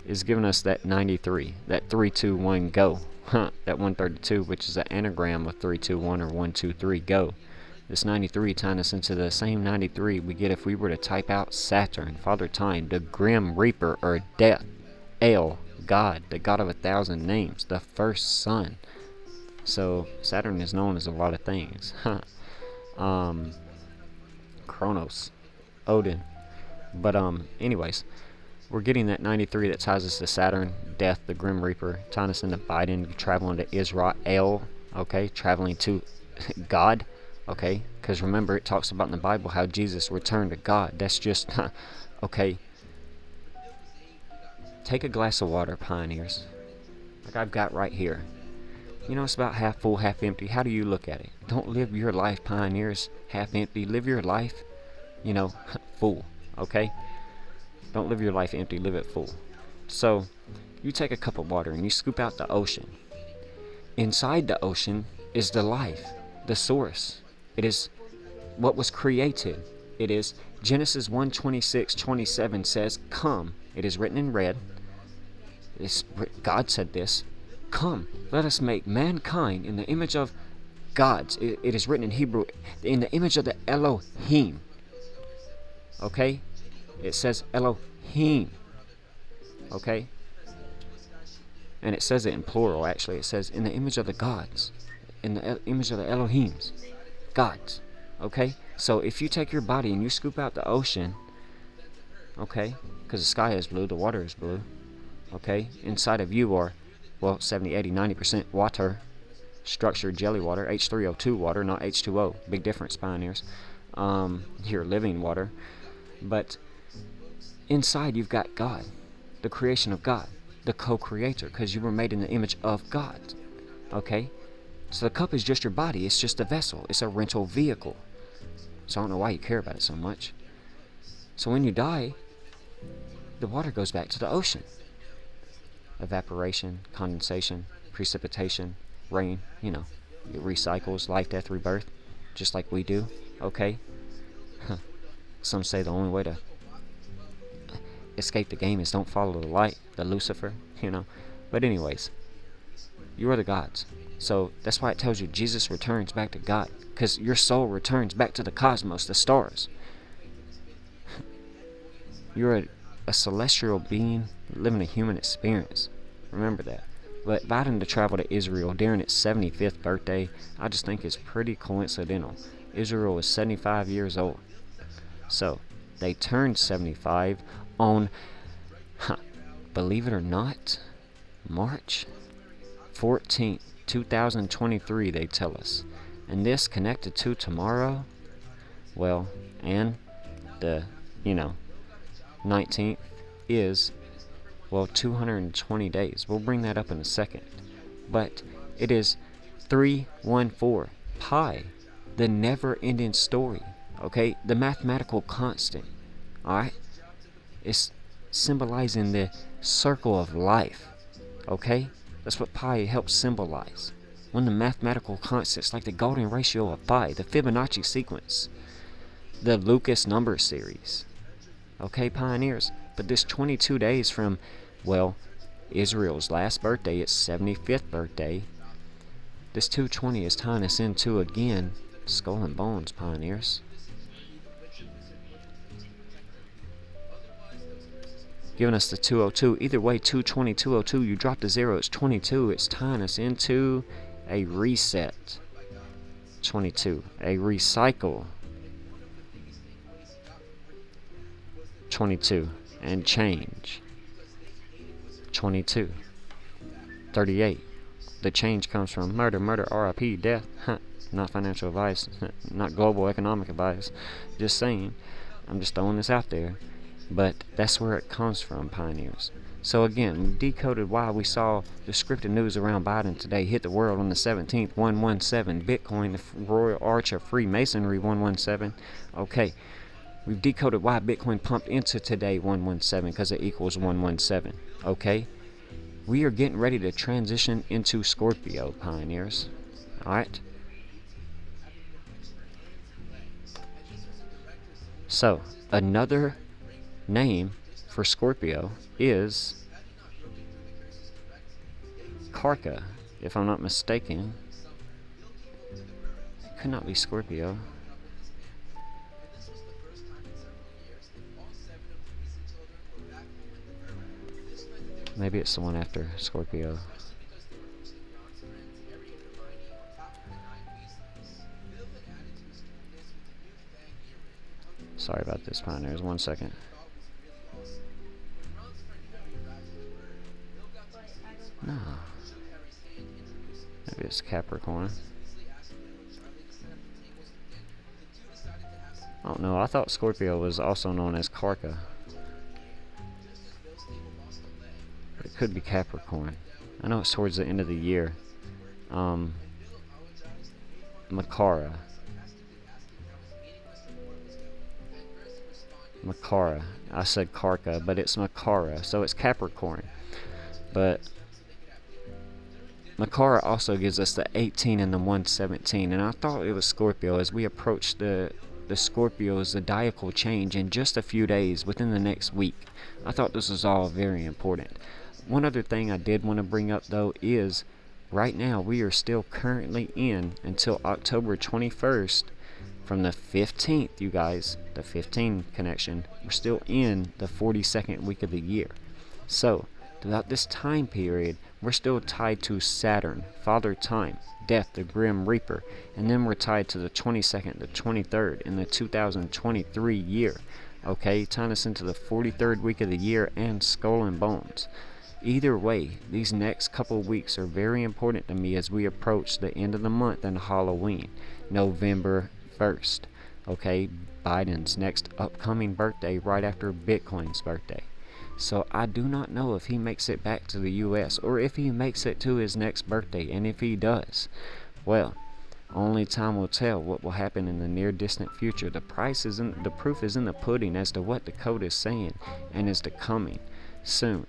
Speaker 1: is giving us that 93, that 3-2-1 go. That 132, which is an anagram of 3-2-1 or 1-2-3 go. This 93 tying us into the same 93 we get if we were to type out Saturn, Father Time, the Grim Reaper, or Death, El, God, the God of 1,000 names, the first son. So Saturn is known as a lot of things. Kronos, Odin. But anyways, we're getting that 93 that ties us to Saturn, Death, the Grim Reaper, tying us into Biden, traveling to Israel, okay, traveling to God, okay, because remember it talks about in the Bible how Jesus returned to God. That's just, okay. Take a glass of water, pioneers, like I've got right here. It's about half full, half empty. How do you look at it? Don't live your life, pioneers, half empty. Live your life, full, okay? Don't live your life empty, live it full. So, you take a cup of water and you scoop out the ocean. Inside the ocean is the life, the source. It is what was created. It is Genesis 1:26-27 says, "Come." It is written in red. God said this. "Come, let us make mankind in the image of gods." It is written in Hebrew, in the image of the Elohim. Okay? It says Elohim. Okay? And it says it in plural, actually. It says in the image of the gods. In the image of the Elohims. Gods. Okay? So if you take your body and you scoop out the ocean, okay? Because the sky is blue, the water is blue. Okay? Inside of you are, 70, 80, 90% water. Structured jelly water. H3O2 water, not H2O. Big difference, pioneers. Your living water. But inside you've got God, the creation of God, the co-creator, because you were made in the image of God. Okay? So the cup is just your body. It's just a vessel. It's a rental vehicle. So I don't know why you care about it so much. So when you die, the water goes back to the ocean. Evaporation, condensation, precipitation, rain, it recycles, life, death, rebirth, just like we do. Okay? Some say the only way to escape the game is don't follow the light, the Lucifer, But anyways, you are the gods. So that's why it tells you Jesus returns back to God, because your soul returns back to the cosmos, the stars. You're a celestial being living a human experience. Remember that. But Biden to travel to Israel during its 75th birthday, I just think is pretty coincidental. Israel is 75 years old. So, they turned 75 on, believe it or not, March 14th, 2023, they tell us. And this connected to tomorrow, and the, 19th is, 220 days. We'll bring that up in a second. But it is 314, pi, the never-ending story. Okay, the mathematical constant. Alright? It's symbolizing the circle of life. Okay? That's what pi helps symbolize. One of the mathematical constants, like the golden ratio of pi, the Fibonacci sequence, the Lucas number series. Okay, pioneers? But this 22 days from, Israel's last birthday, its 75th birthday, this 220 is tying us into, again, skull and bones, pioneers. Giving us the 202. Either way, 220, 202, you drop the 0, it's 22. It's tying us into a reset. 22. A recycle. 22. And change. 22. 38. The change comes from murder, RIP, death. Not financial advice. Not global economic advice. Just saying. I'm just throwing this out there. But that's where it comes from, pioneers. So again, we decoded why we saw the scripted news around Biden today hit the world on the 17th, 117, Bitcoin, the Royal Arch of Freemasonry, 117. Okay, we've decoded why Bitcoin pumped into today, 117, because it equals 117. Okay, we are getting ready to transition into Scorpio, pioneers. Alright? So, another name for Scorpio is Karka, if I'm not mistaken. It could not be Scorpio. Maybe it's the one after Scorpio. Sorry about this, pioneers. 1 second. No. Maybe it's Capricorn. I don't know. I thought Scorpio was also known as Karka. It could be Capricorn. I know it's towards the end of the year. Makara. I said Karka, but it's Makara, so it's Capricorn. But Makara also gives us the 18 and the 117, and I thought it was Scorpio as we approach the Scorpio's zodiacal change in just a few days within the next week. I thought this was all very important. One other thing I did want to bring up though is right now we are still currently in until October 21st from the 15th, you guys, the 15 connection, we're still in the 42nd week of the year. So throughout this time period, we're still tied to Saturn, Father Time, Death, the Grim Reaper, and then we're tied to the 22nd, the 23rd in the 2023 year. Okay, tying us into the 43rd week of the year and Skull and Bones. Either way, these next couple of weeks are very important to me as we approach the end of the month and Halloween, November 1st. Okay, Biden's next upcoming birthday right after Bitcoin's birthday. So I do not know if he makes it back to the US or if he makes it to his next birthday, and if he does, well, only time will tell what will happen in the near distant future. The proof is in the pudding as to what the code is saying and is to come soon.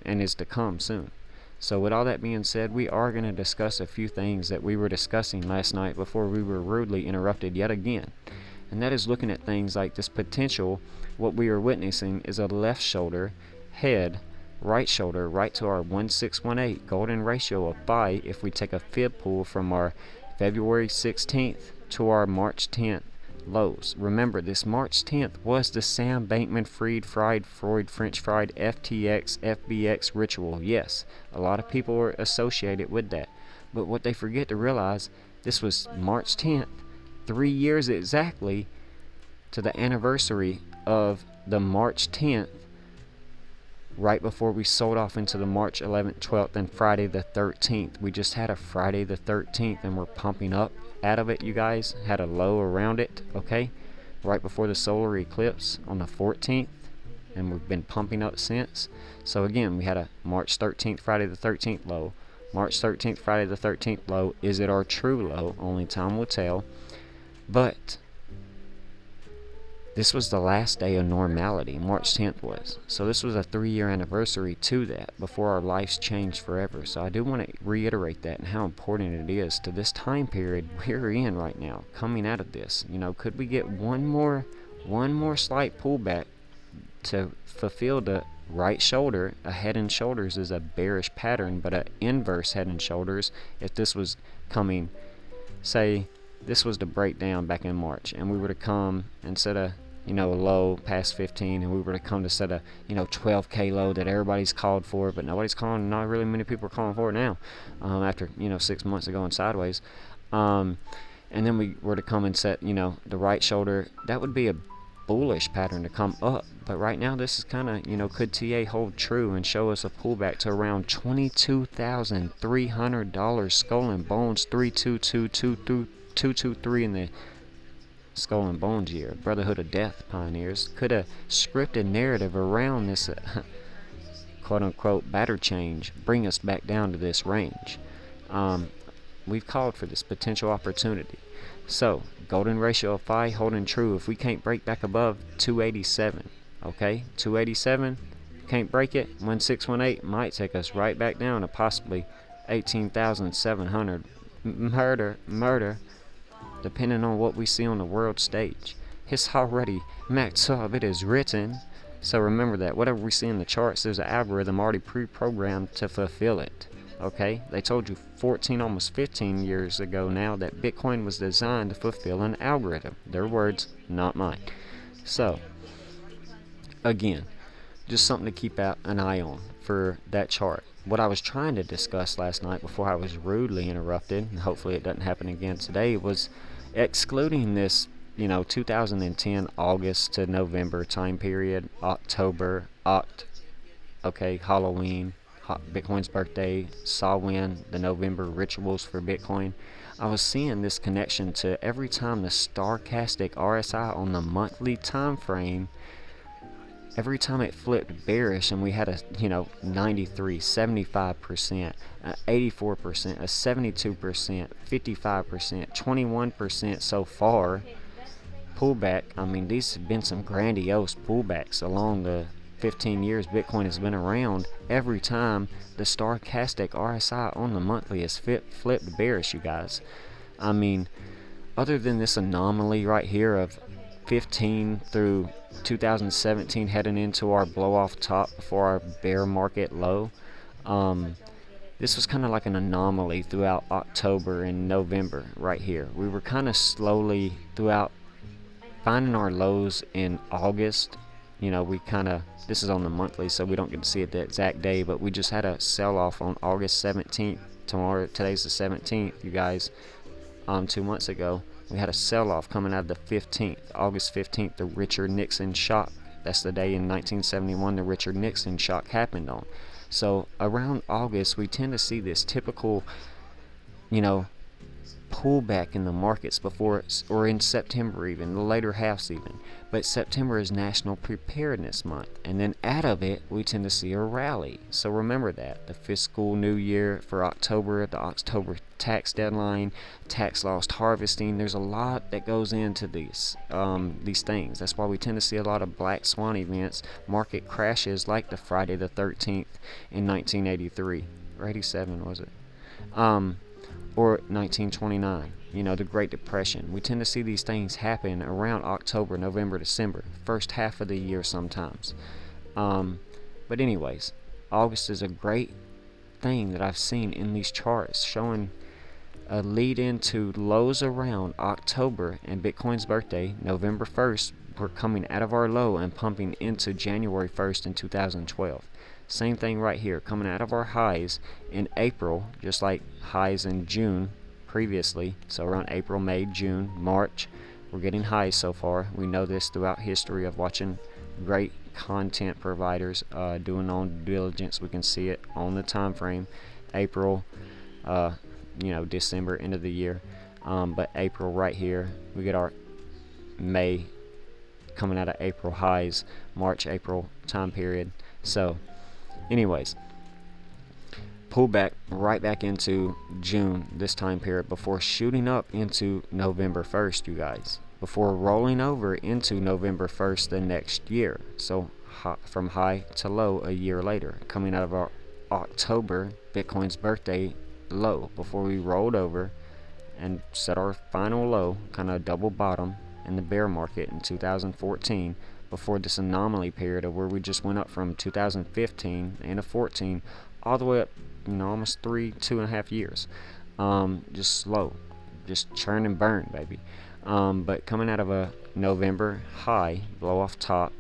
Speaker 1: So with all that being said, we are going to discuss a few things that we were discussing last night before we were rudely interrupted yet again. And that is looking at things like this potential. What we are witnessing is a left shoulder, head, right shoulder, right to our 1618 golden ratio of phi if we take a fib pool from our February 16th to our March 10th lows. Remember, this March 10th was the Sam Bankman-Fried French fried FTX FBX ritual. Yes, a lot of people are associated with that, but what they forget to realize, this was March 10th, 3 years exactly to the anniversary of the March 10th, right before we sold off into the March 11th, 12th, and Friday the 13th. We just had a Friday the 13th, and we're pumping up out of it, you guys. Had a low around it, okay? Right before the solar eclipse on the 14th, and we've been pumping up since. So again, we had a March 13th, Friday the 13th low. March 13th, Friday the 13th low. Is it our true low? Only time will tell. But this was the last day of normality, March 10th was. So this was a 3-year anniversary to that, before our lives changed forever. So I do want to reiterate that and how important it is to this time period we're in right now, coming out of this. You know, could we get one more slight pullback to fulfill the right shoulder? A head and shoulders is a bearish pattern, but an inverse head and shoulders, if this was coming, say this was the breakdown back in March, and we were to come instead of low past 15, and we were to come to set a 12k low that everybody's called for, but nobody's calling. Not really many people are calling for it now, after 6 months of going sideways, and then we were to come and set the right shoulder. That would be a bullish pattern to come up, but right now this is kind of could TA hold true and show us a pullback to around $22,300. Skull and Bones 322223 in the Skull and Bones year, Brotherhood of Death, pioneers. Could have scripted narrative around this quote unquote battle change bring us back down to this range. We've called for this potential opportunity. So golden ratio of phi holding true. If we can't break back above 287, okay, 287, can't break it. 1618 might take us right back down to possibly 18,700. Murder, depending on what we see on the world stage. It's already maxed up. It is written. So remember that whatever we see in the charts, there's an algorithm already pre-programmed to fulfill it. Okay, they told you 14, almost 15 years ago now that Bitcoin was designed to fulfill an algorithm. Their words, not mine. So again, just something to keep out an eye on for that chart. What I was trying to discuss last night before I was rudely interrupted, and hopefully it doesn't happen again today, was excluding this 2010 August to November time period, October, Halloween, Bitcoin's birthday, Sahwin, the November rituals for Bitcoin. I was seeing this connection to every time the stochastic RSI on the monthly time frame, every time it flipped bearish and we had a 93, 75%, 84%, a 72%, 55%, 21% so far pullback. I mean, these have been some grandiose pullbacks along the 15 years Bitcoin has been around. Every time the stochastic RSI on the monthly has flipped bearish, you guys. I mean, other than this anomaly right here of 15 through 2017 heading into our blow off top before our bear market low, this was kind of like an anomaly throughout October and November right here. We were kind of slowly throughout finding our lows in August. We kind of, this is on the monthly, so we don't get to see it the exact day, but we just had a sell-off on August 17th. Today's the 17th, you guys. 2 months ago, we had a sell-off coming out of the 15th, August 15th, the Richard Nixon shock. That's the day in 1971 the Richard Nixon shock happened on. So around August, we tend to see this typical, pullback in the markets before or in September, even the later halves even. But September is National Preparedness Month, and then out of it we tend to see a rally. So remember that the fiscal new year for October, the October tax deadline, tax loss harvesting, there's a lot that goes into these things. That's why we tend to see a lot of black swan events, market crashes like the Friday the 13th in 1983 or 87 was it, or 1929, the Great Depression. We tend to see these things happen around October, November, December, first half of the year sometimes. But anyways, August is a great thing that I've seen in these charts, showing a lead into lows around October and Bitcoin's birthday, November 1st. We're coming out of our low and pumping into January 1st in 2012. Same thing right here, coming out of our highs in April, just like highs in June previously. So around April, May, June, March, we're getting highs so far. We know this throughout history of watching great content providers doing on due diligence. We can see it on the time frame. April, December, end of the year. But April right here, we get our May coming out of April highs, March, April time period. So anyways, pull back right back into June this time period before shooting up into November 1st, you guys, before rolling over into November 1st the next year. So from high to low a year later, coming out of our October Bitcoin's birthday low, before we rolled over and set our final low, kind of double bottom in the bear market in 2014, before this anomaly period of where we just went up from 2015 and 14 all the way up, almost 2.5 years. Just slow, just churn and burn, baby. But coming out of a November high, blow off top,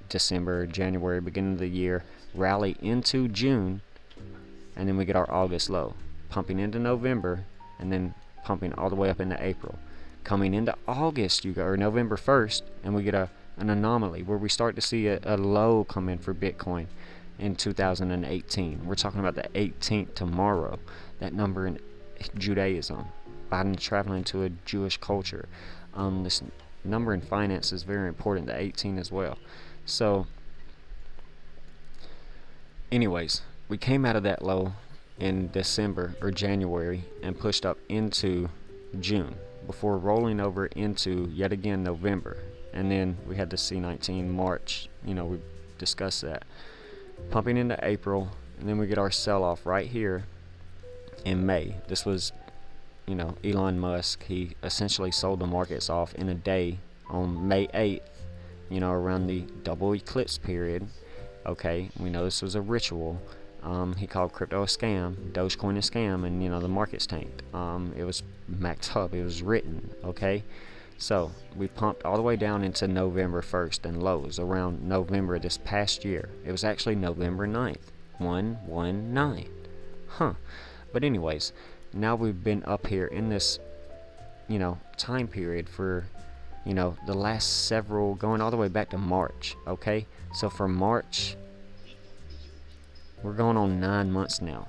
Speaker 1: December, January, beginning of the year, rally into June, and then we get our August low, pumping into November, and then pumping all the way up into April. Coming into August, or November 1st, and we get an anomaly where we start to see a low come in for Bitcoin in 2018. We're talking about the 18th tomorrow, that number in Judaism. Biden traveling to a Jewish culture. This number in finance is very important, the 18 as well. So anyways, we came out of that low in December or January and pushed up into June before rolling over into yet again November, and then we had the C19 March. We discussed that, pumping into April, and then we get our sell-off right here in May. This was, Elon Musk. He essentially sold the markets off in a day on May 8th, around the double eclipse period. Okay, we know this was a ritual. He called crypto a scam, Dogecoin a scam, and the market's tanked. It was maxed up. It was written. Okay, so we pumped all the way down into November 1st and lows around November this past year. It was actually November 9th, 119. But anyways, now we've been up here in this, time period for, the last several, going all the way back to March. Okay, so for March, we're going on 9 months now.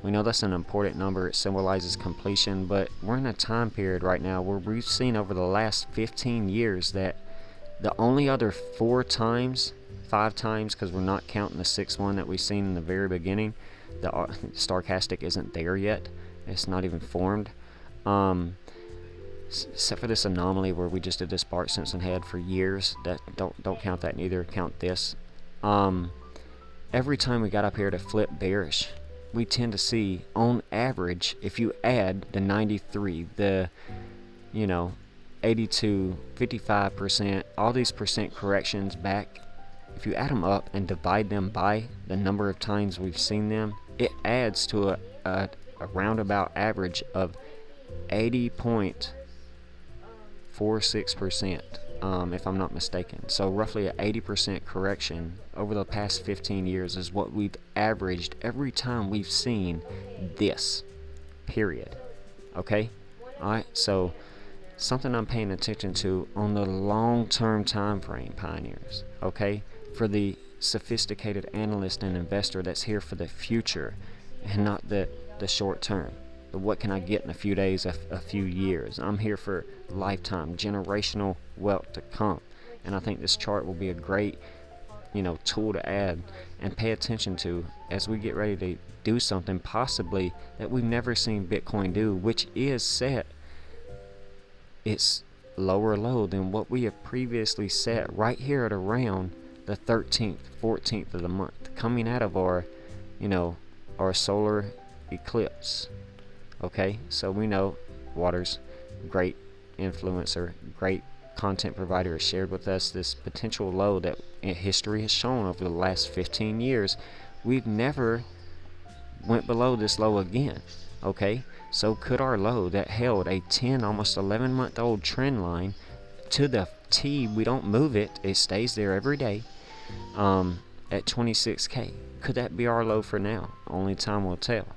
Speaker 1: We know that's an important number. It symbolizes completion, but we're in a time period right now where we've seen over the last 15 years that the only other 5 times, because we're not counting the 6th one that we've seen in the very beginning, the stochastic isn't there yet. It's not even formed. Except for this anomaly where we just did this Bart Simpson head for years. That don't count that neither. Count this. Every time we got up here to flip bearish, we tend to see, on average, if you add the 93, the 82, 55%, all these percent corrections back, if you add them up and divide them by the number of times we've seen them, it adds to a roundabout average of 80.46%, if I'm not mistaken. So roughly an 80% correction over the past 15 years is what we've averaged every time we've seen this, period. Okay? Alright, so something I'm paying attention to on the long-term time frame, pioneers. Okay? For the sophisticated analyst and investor that's here for the future and not the short term. The what can I get in a few days, a few years. I'm here for lifetime, generational wealth to come. And I think this chart will be a great, tool to add and pay attention to as we get ready to do something possibly that we've never seen Bitcoin do, which is set its lower low than what we have previously set right here at around the 13th, 14th of the month, coming out of our, our solar eclipse. Okay, so we know Waters, great influencer, great content provider, has shared with us this potential low that history has shown over the last 15 years. We've never went below this low again. Okay, so could our low that held a 10, almost 11-month-old trend line to the T, we don't move it, it stays there every day, at 26K, could that be our low for now? Only time will tell.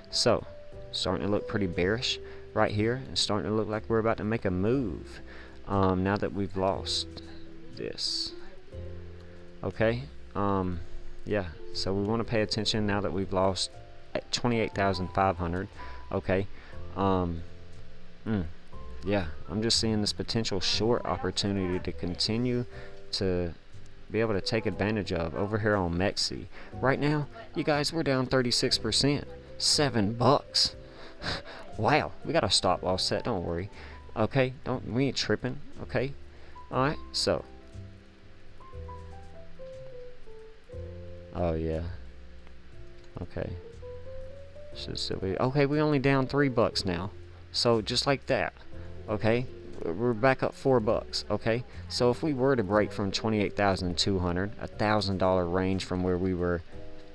Speaker 1: So starting to look pretty bearish right here, and starting to look like we're about to make a move, now that we've lost this. Okay, yeah, so we want to pay attention now that we've lost at 28,500. Okay, yeah, I'm just seeing this potential short opportunity to continue to be able to take advantage of over here on Mexi. Right now, you guys, we're down 36%, $7. Wow, we got a stop loss set, don't worry. Okay, we ain't tripping. Okay, alright, so oh yeah, okay, should still be okay. We only down $3 now, so just like that. Okay, we're back up $4. Okay, so if we were to break from 28,200, $1,000 range from where we were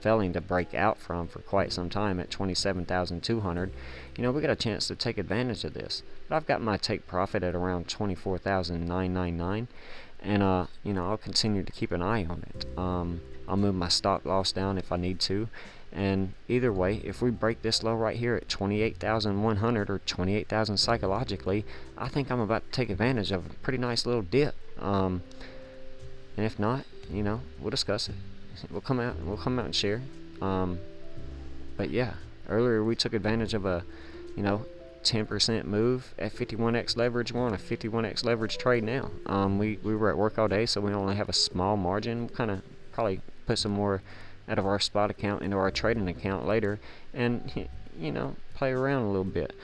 Speaker 1: failing to break out from for quite some time at 27,200, we got a chance to take advantage of this. But I've got my take profit at around 24,999, and I'll continue to keep an eye on it. I'll move my stop loss down if I need to, and either way, if we break this low right here at 28,100 or 28,000 psychologically, I think I'm about to take advantage of a pretty nice little dip. And if not, we'll discuss it. We'll come out and share. But yeah, earlier we took advantage of a 10% move at 51x leverage. We're on a 51x leverage trade now. We were at work all day, so we only have a small margin. We'll kind of probably put some more out of our spot account into our trading account later and, play around a little bit.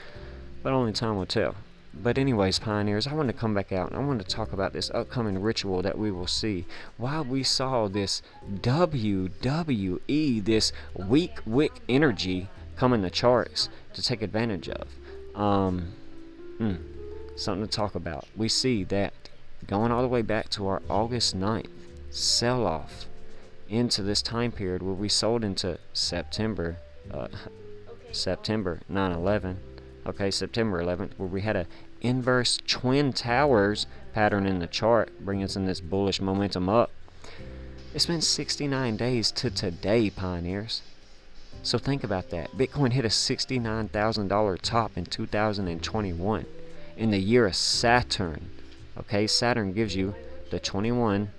Speaker 1: But only time will tell. But anyways, pioneers, I want to come back out and I want to talk about this upcoming ritual that we will see. Why we saw this WWE, this weak wick energy come in the charts to take advantage of. Something to talk about. We see that going all the way back to our August 9th sell-off into this time period where we sold into September 9/11. Okay, September 11th, where we had a inverse twin towers pattern in the chart, bringing us in this bullish momentum up. It's been 69 days to today, pioneers. So think about that. Bitcoin hit a $69,000 top in 2021 in the year of Saturn. Okay, Saturn gives you the 21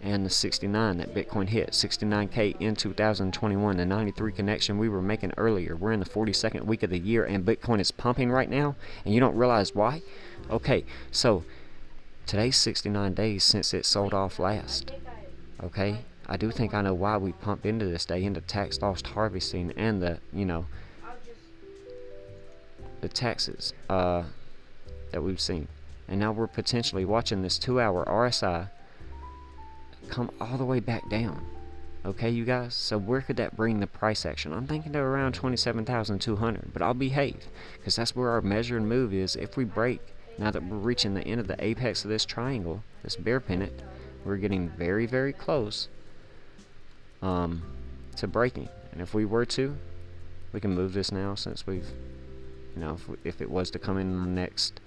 Speaker 1: and the 69 that Bitcoin hit. 69K in 2021, the 93 connection we were making earlier. We're in the 42nd week of the year and Bitcoin is pumping right now and you don't realize why? Okay, so today's 69 days since it sold off last. Okay, I do think I know why we pumped into this day, into tax loss harvesting and the taxes that we've seen. And now we're potentially watching this 2-hour RSI come all the way back down. Okay, you guys? So where could that bring the price action? I'm thinking to around 27,200, but I'll behave because that's where our measure and move is. If we break, now that we're reaching the end of the apex of this triangle, this bear pennant, we're getting very, very close to breaking. And if we were to, we can move this now since we've, if it was to come in the next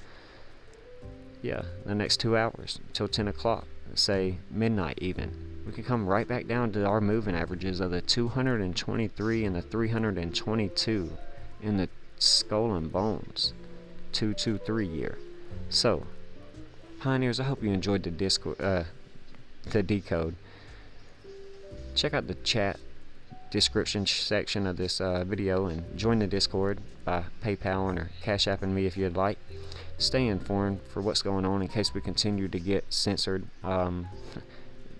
Speaker 1: 2 hours till 10 o'clock, say midnight even, we could come right back down to our moving averages of the 223 and the 322 in the skull and bones 223 year. So, pioneers, I hope you enjoyed the decode. Check out the chat description section of this video and join the Discord by PayPal or Cash Apping me if you'd like. Stay informed for what's going on in case we continue to get censored.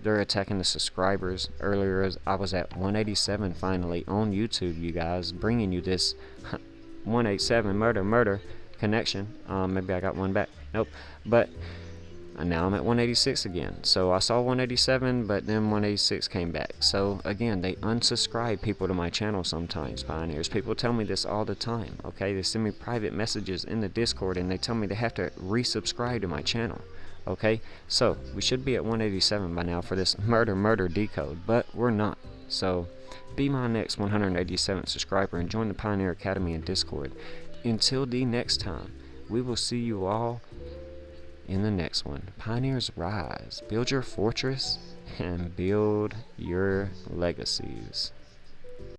Speaker 1: They're attacking the subscribers. Earlier I was at 187 finally on YouTube, you guys, bringing you this 187 murder connection. Maybe I got one back. Nope. But now I'm at 186 again. So I saw 187, but then 186 came back. So again, they unsubscribe people to my channel sometimes, pioneers. People tell me this all the time. Okay, they send me private messages in the Discord and they tell me they have to resubscribe to my channel. Okay, so we should be at 187 by now for this murder decode, but we're not. So be my next 187th subscriber and join the Pioneer Academy in Discord. Until the next time, we will see you all in the next one. Pioneers rise, build your fortress, and build your legacies.